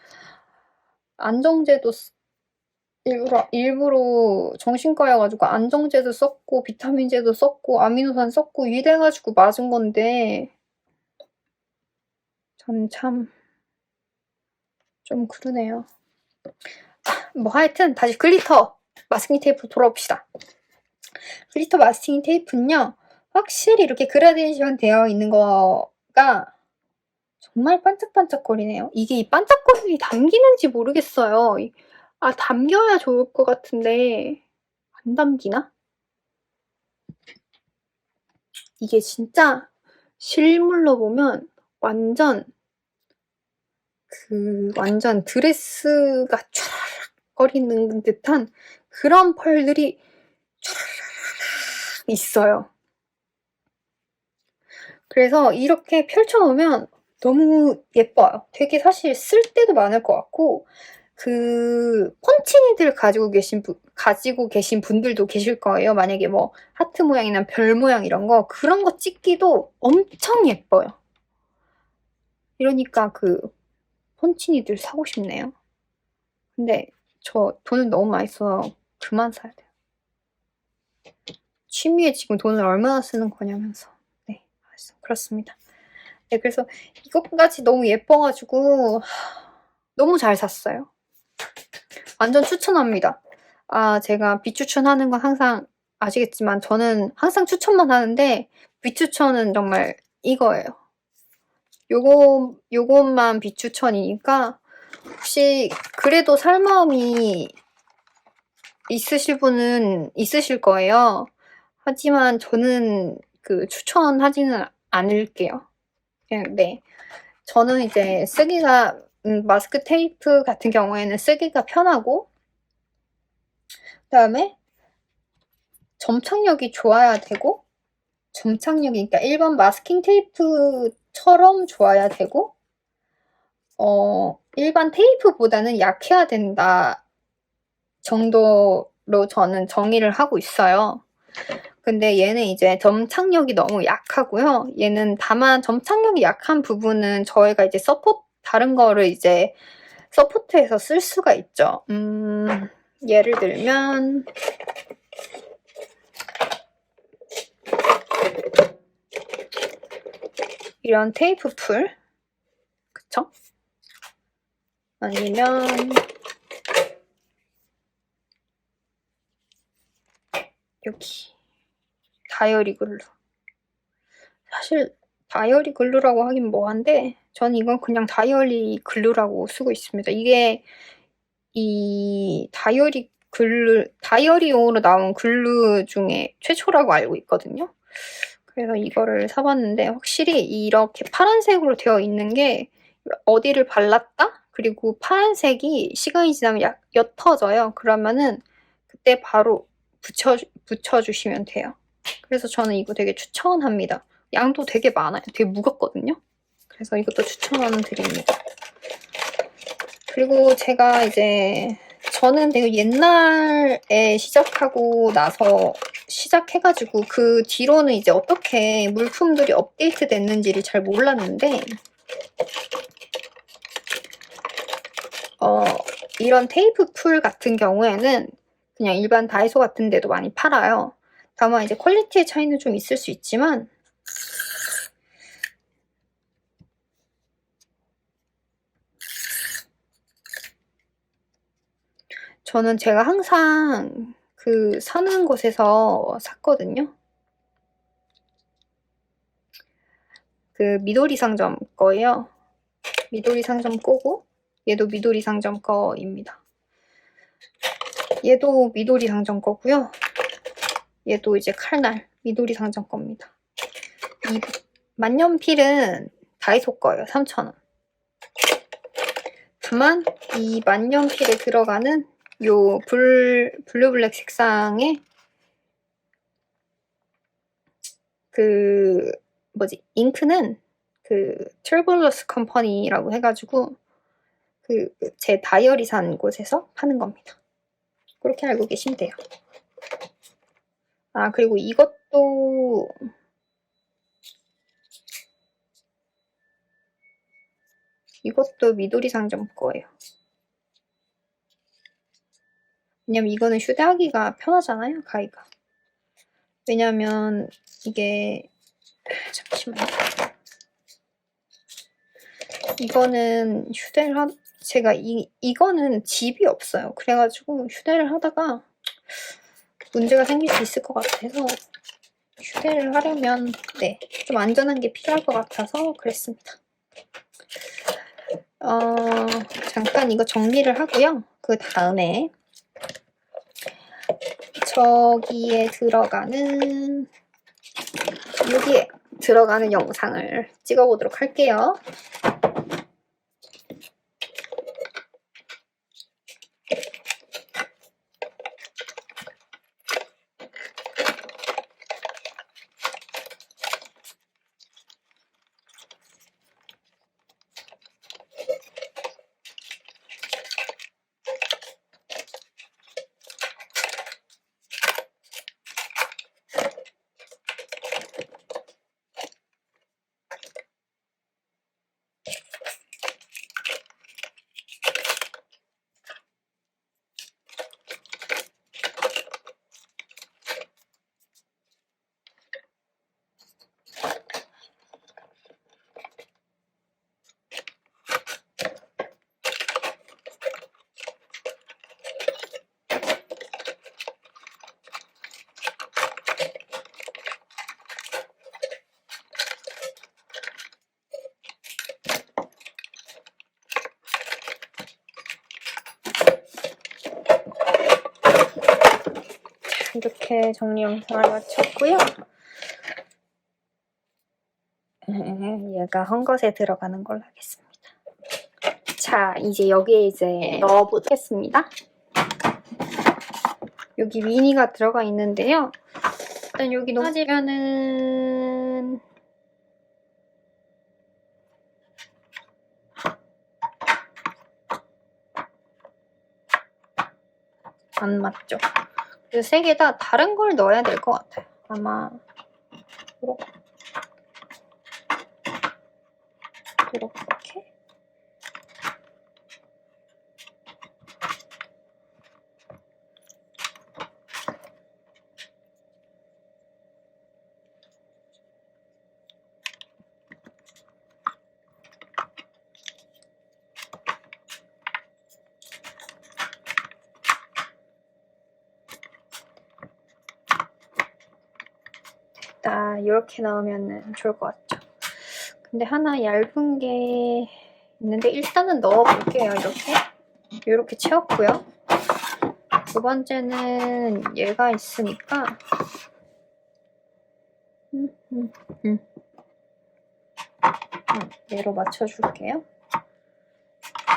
안정제도 일부러 정신과여 가지고 안정제도 썼고 비타민제도 썼고 아미노산 썼고 이래 가지고 맞은 건데 저는 참 좀 그러네요. 뭐 하여튼 다시 글리터 마스킹 테이프로 돌아옵시다. 글리터 마스킹 테이프는요. 확실히 이렇게 그라데이션 되어 있는 거가 정말 반짝반짝거리네요. 이게 이 반짝거림이 담기는지 모르겠어요. 담겨야 좋을 것 같은데 안 담기나? 이게 진짜 실물로 보면 완전 완전 드레스가 촤라락 거리는 듯한 그런 펄들이 촤라락 있어요. 그래서 이렇게 펼쳐놓으면 너무 예뻐요. 되게 사실 쓸 때도 많을 것 같고 펀치니들 가지고 계신 분들도 계실 거예요. 만약에 뭐 하트 모양이나 별 모양 이런 거 그런 거 찍기도 엄청 예뻐요. 이러니까 펀치니들 사고 싶네요. 근데 저 돈을 너무 많이 써서 그만 사야 돼요. 취미에 지금 돈을 얼마나 쓰는 거냐면서. 네, 그렇습니다. 네, 그래서 이것까지 너무 예뻐가지고 너무 잘 샀어요. 완전 추천합니다. 제가 비추천하는 건 항상 아시겠지만 저는 항상 추천만 하는데 비추천은 정말 이거예요. 요것만 비추천이니까 혹시 그래도 살 마음이 있으실 분은 있으실 거예요. 하지만 저는 추천하지는 않을게요. 네. 저는 이제 쓰기가 마스크 테이프 같은 경우에는 쓰기가 편하고 그다음에 점착력이 좋아야 되고 그러니까 일반 마스킹 테이프처럼 좋아야 되고 일반 테이프보다는 약해야 된다 정도로 저는 정의를 하고 있어요. 근데 얘는 이제 점착력이 너무 약하고요. 얘는 다만 점착력이 약한 부분은 저희가 이제 다른 거를 이제 서포트해서 쓸 수가 있죠. 예를 들면 이런 테이프 풀, 그쵸? 아니면 여기 다이어리 글루. 사실 다이어리 글루라고 하긴 뭐한데 전 이건 그냥 다이어리 글루라고 쓰고 있습니다. 이게 이 다이어리용으로 나온 글루 중에 최초라고 알고 있거든요. 그래서 이거를 사봤는데 확실히 이렇게 파란색으로 되어 있는 게 어디를 발랐다? 그리고 파란색이 시간이 지나면 옅어져요. 그러면은 그때 바로 붙여주시면 돼요. 그래서 저는 이거 되게 추천합니다. 양도 되게 많아요. 되게 무겁거든요. 그래서 이것도 추천드립니다. 그리고 제가 이제 저는 되게 옛날에 시작하고 나서 시작해가지고 그 뒤로는 이제 어떻게 물품들이 업데이트 됐는지를 잘 몰랐는데 이런 테이프 풀 같은 경우에는 그냥 일반 다이소 같은 데도 많이 팔아요. 다만 이제 퀄리티의 차이는 좀 있을 수 있지만 저는 제가 항상 그 사는 곳에서 샀거든요. 그 미도리 상점 거예요. 미도리 상점 거고 얘도 미도리 상점 거입니다. 얘도 미도리 상점 거고요. 얘도 이제 칼날 미도리 상점 겁니다. 이 만년필은 다이소 거예요. 3,000원. 다만 이 만년필에 들어가는 요 블루블랙 색상의 그 잉크는 그 트러블러스 컴퍼니라고 해가지고 그 제 다이어리 산 곳에서 파는 겁니다. 그렇게 알고 계시면 돼요. 아, 그리고 이것도 미도리 상점 거예요. 왜냐면 이거는 휴대하기가 편하잖아요, 가위가. 왜냐면 이게 잠시만요. 이거는 제가 이거는 집이 없어요. 그래가지고 휴대를 하다가 문제가 생길 수 있을 것 같아서 휴대를 하려면 좀 안전한 게 필요할 것 같아서 그랬습니다. 잠깐 이거 정리를 하고요. 그 다음에 여기에 들어가는 영상을 찍어보도록 할게요. 이렇게 정리 영상을 마쳤고요. 얘가 헝겊에 들어가는 걸로 하겠습니다. 자, 이제 여기에 이제 넣어보겠습니다. 여기 미니가 들어가 있는데요. 일단 여기 놓아지면은 안 맞죠? 그래서 세 개 다 다른 걸 넣어야 될 것 같아요. 아마 이렇게 됐다. 이렇게 넣으면 좋을 것 같죠? 근데 하나 얇은 게 있는데 일단은 넣어볼게요. 이렇게 채웠고요. 두 번째는 얘가 있으니까 얘로 맞춰줄게요.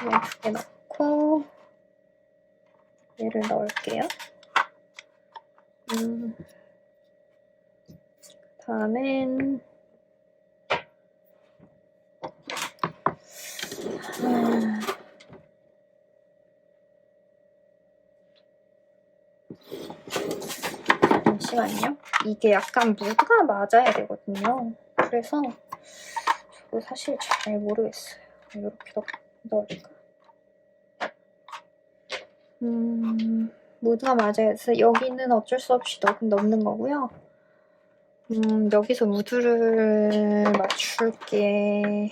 얘 2개 넣고 얘를 넣을게요. 다음엔 잠시만요. 이게 약간 무드가 맞아야 되거든요. 그래서 저도 사실 잘 모르겠어요. 이렇게 넣을까? 무드가 맞아야 돼서 여기는 어쩔 수 없이 넣는 거고요. 여기서 무드를 맞출 게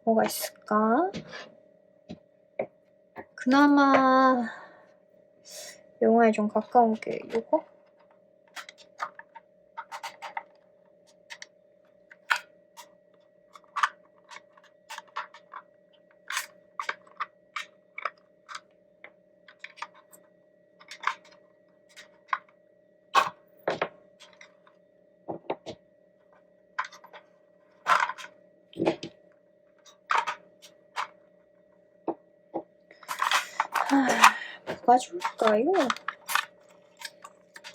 뭐가 있을까? 그나마 영화에 좀 가까운 게 요거? 뭐가 좋을까요?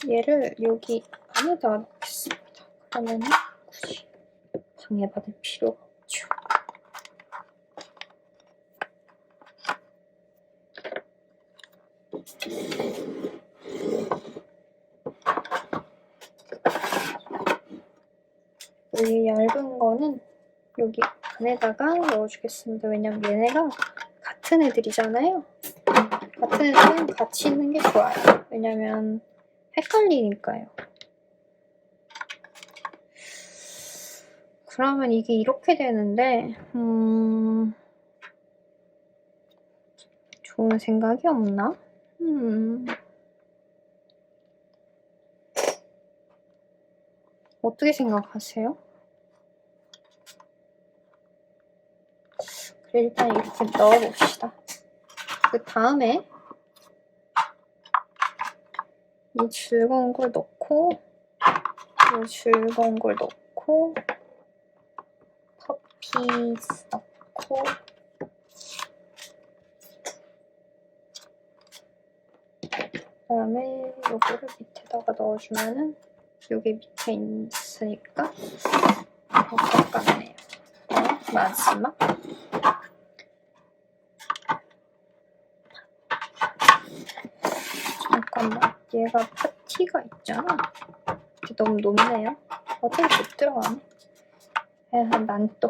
얘를 여기 안에다 넣겠습니다. 그러면 굳이 방해받을 필요가 없죠. 이 얇은 거는 여기 안에다가 넣어주겠습니다. 왜냐면 얘네가 같은 애들이잖아요. 같은 애들은 같이 있는 게 좋아요. 왜냐면 헷갈리니까요. 그러면 이게 이렇게 되는데 좋은 생각이 없나? 어떻게 생각하세요? 그래, 일단 이렇게 넣어봅시다. 그 다음에 이 즐거운 걸 넣고 이 즐거운 걸 넣고 퍼피스 넣고 그다음에 요거를 밑에다가 넣어주면은 요게 밑에 있으니까 가깝네요. 마지막 잠깐만, 얘가 파티가 있잖아. 너무 높네요. 어떻게 못 들어가네. 난 또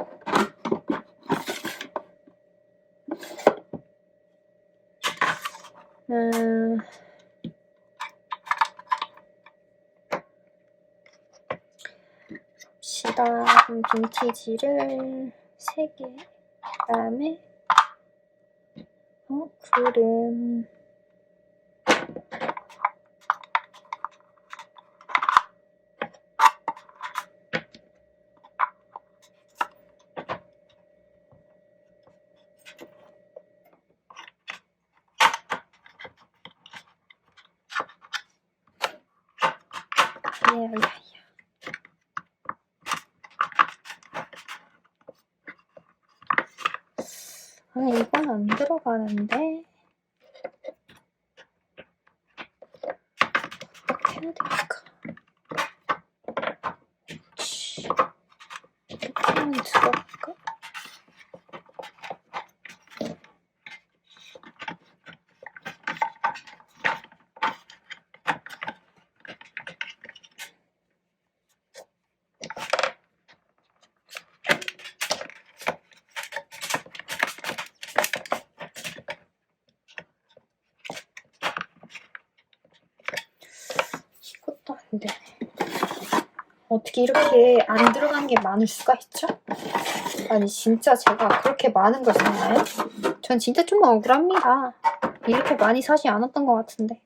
봅시다. 빈티지를 3개, 그다음에 구름 이건 안 들어가는데 어떻게 해야 될까? 이렇게 하면 들어갈까? 이것도 안 되네. 어떻게 이렇게 안 들어간 게 많을 수가 있죠? 아니 진짜 제가 그렇게 많은 걸 샀나요? 전 진짜 좀 억울합니다. 이렇게 많이 사지 않았던 것 같은데.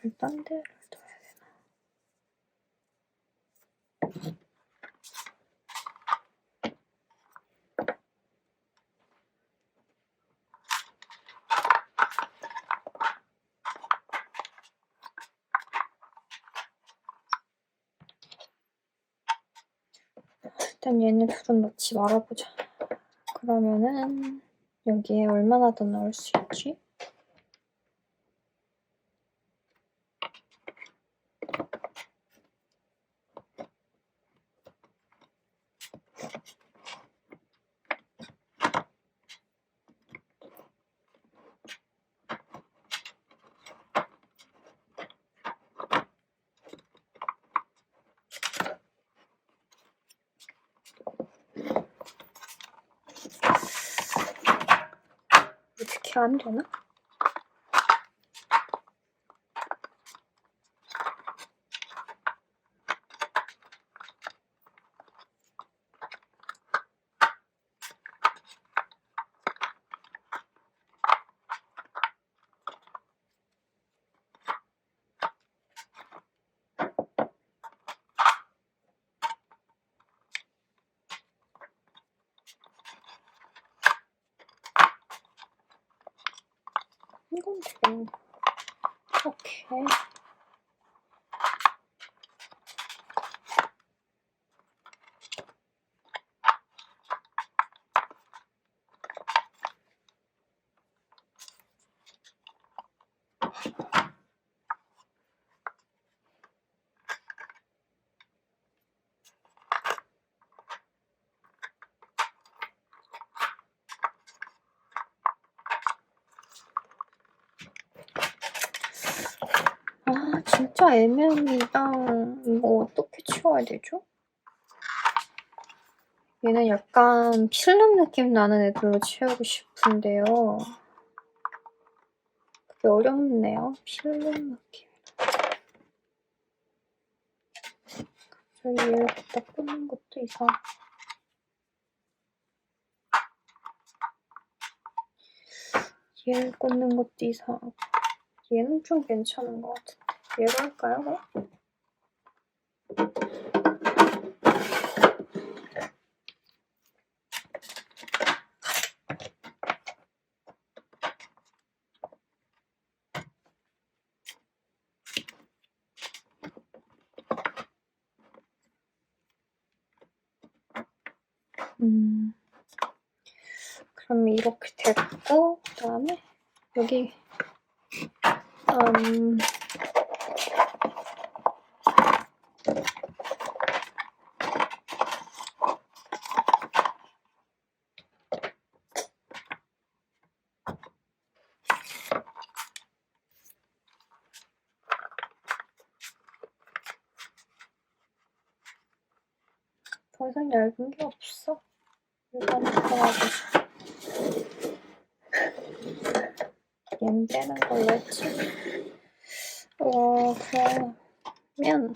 얘를 딴 데를 둬야 되나? 일단 얘네 둘은 넣지 말아보자. 그러면은 여기에 얼마나 더 넣을 수 있지? 어떻게 안 되나? 이건 되겠네. 오케이. 아, 진짜 애매합니다. 이거 어떻게 치워야 되죠? 얘는 약간 필름 느낌 나는 애들로 채우고 싶은데요. 그게 어렵네요. 필름 느낌. 갑자기 얘를 갖다 꽂는 것도 이상하고. 얘를 꽂는 것도 이상하고. 얘는 좀 괜찮은 것 같은데. 얘로 할까요, 그럼? 그럼 이렇게 됐고, 그 다음에 여기 더 이상 얇은 게 없어. 이거 한번 들어가보자. 얘는 빼는 걸로 했지. 그러면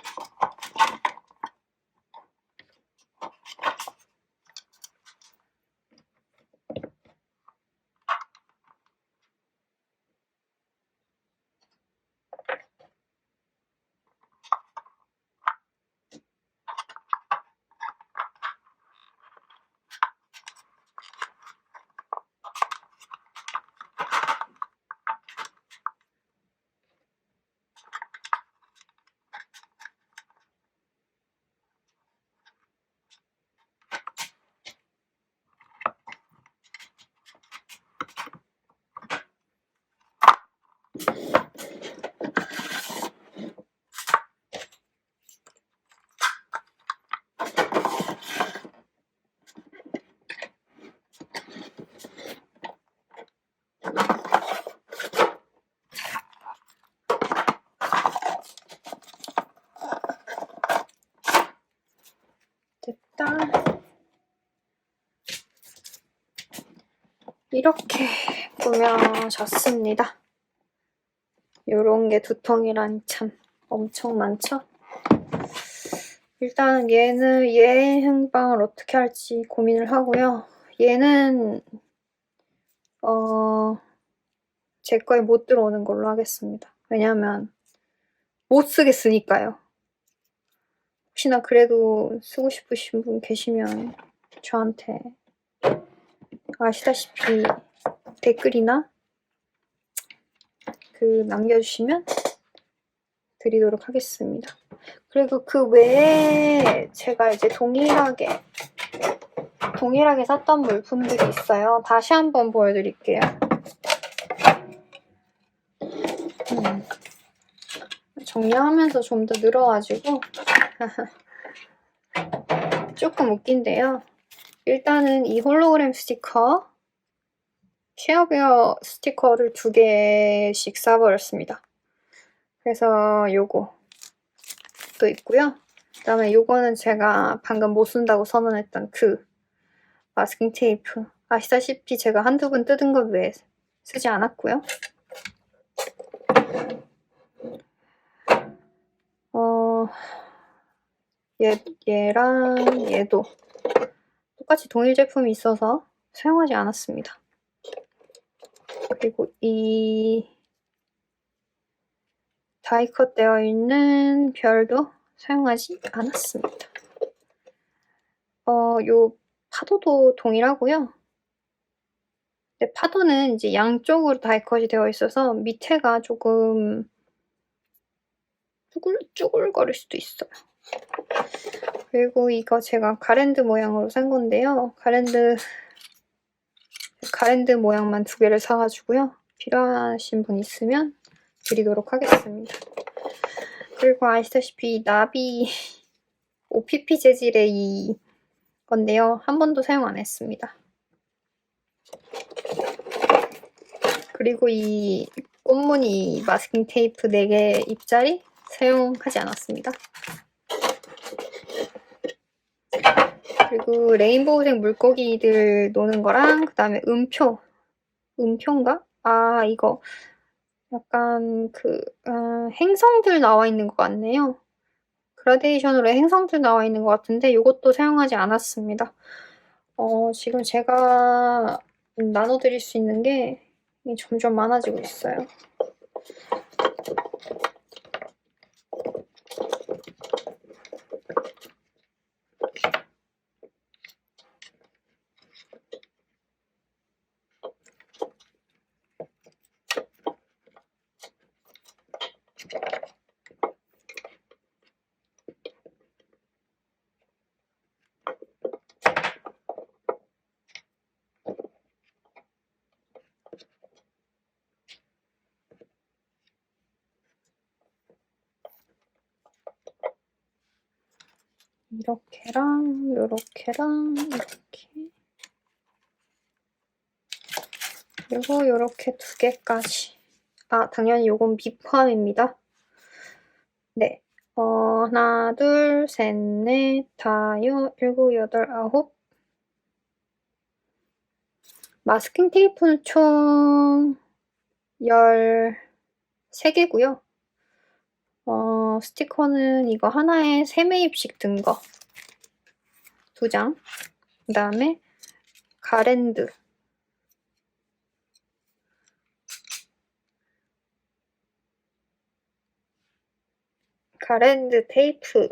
됐다. 이렇게 꾸며졌습니다. 요런 게 두통이라니 참 엄청 많죠? 일단 얘 행방을 어떻게 할지 고민을 하고요. 얘는 제 거에 못 들어오는 걸로 하겠습니다. 왜냐면 못 쓰겠으니까요. 혹시나 그래도 쓰고 싶으신 분 계시면 저한테 아시다시피 댓글이나 남겨주시면 드리도록 하겠습니다. 그리고 그 외에 제가 이제 동일하게 동일하게 샀던 물품들이 있어요. 다시 한번 보여드릴게요. 정리하면서 좀 더 늘어가지고 조금 웃긴데요. 일단은 이 홀로그램 스티커, 쉐어베어 스티커를 2개씩 싸버렸습니다. 그래서 요거 또 있고요. 그 다음에 요거는 제가 방금 못 쓴다고 선언했던 그 마스킹 테이프. 아시다시피 제가 한두 번 뜯은 것 외에 쓰지 않았고요. 얘랑 얘도 똑같이 동일 제품이 있어서 사용하지 않았습니다. 그리고 이 다이컷 되어 있는 별도 사용하지 않았습니다. 요 파도도 동일하고요. 근데 파도는 이제 양쪽으로 다이컷이 되어 있어서 밑에가 조금 쭈글쭈글거릴 수도 있어요. 그리고 이거 제가 가랜드 모양으로 산 건데요. 가랜드 모양만 2개를 사가지고요. 필요하신 분 있으면 드리도록 하겠습니다. 그리고 아시다시피 나비 OPP 재질의 이 건데요. 한 번도 사용 안 했습니다. 그리고 이 꽃무늬 마스킹 테이프 4개 입자리 사용하지 않았습니다. 그리고 레인보우색 물고기들 노는 거랑 그 다음에 음표인가? 아, 이거 약간 행성들 나와 있는 것 같네요. 그라데이션으로 행성들 나와 있는 것 같은데 이것도 사용하지 않았습니다. 지금 제가 나눠드릴 수 있는 게 점점 많아지고 있어요. 이렇게랑 요렇게랑 이렇게 그리고 요렇게 2개까지. 아, 당연히 요건 미포함입니다. 네. 하나, 둘, 셋, 넷, 다섯, 일곱, 여덟, 아홉. 마스킹 테이프는 총 13개고요. 스티커는 이거 하나에 3매입씩 든 거 2장. 그 다음에 가랜드. 가랜드 테이프.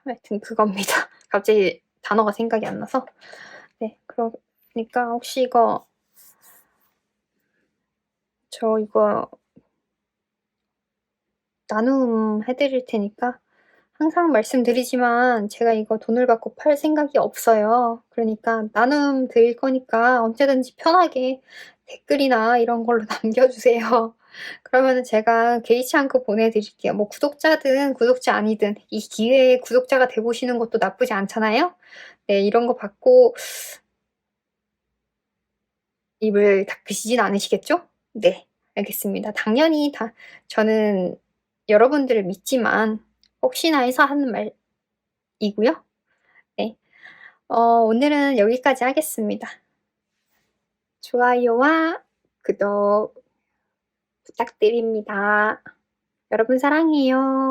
하여튼 그겁니다. 갑자기 단어가 생각이 안 나서. 네, 그러니까 혹시 이거 나눔 해드릴 테니까 항상 말씀드리지만 제가 이거 돈을 받고 팔 생각이 없어요. 그러니까 나눔 드릴 거니까 언제든지 편하게 댓글이나 이런 걸로 남겨주세요. 그러면은 제가 개의치 않고 보내드릴게요. 뭐 구독자든 구독자 아니든 이 기회에 구독자가 돼보시는 것도 나쁘지 않잖아요? 네, 이런 거 받고 입을 닦으시진 않으시겠죠? 네, 알겠습니다. 당연히 저는 여러분들을 믿지만 혹시나 해서 하는 말이고요. 네, 오늘은 여기까지 하겠습니다. 좋아요와 구독 부탁드립니다. 여러분 사랑해요.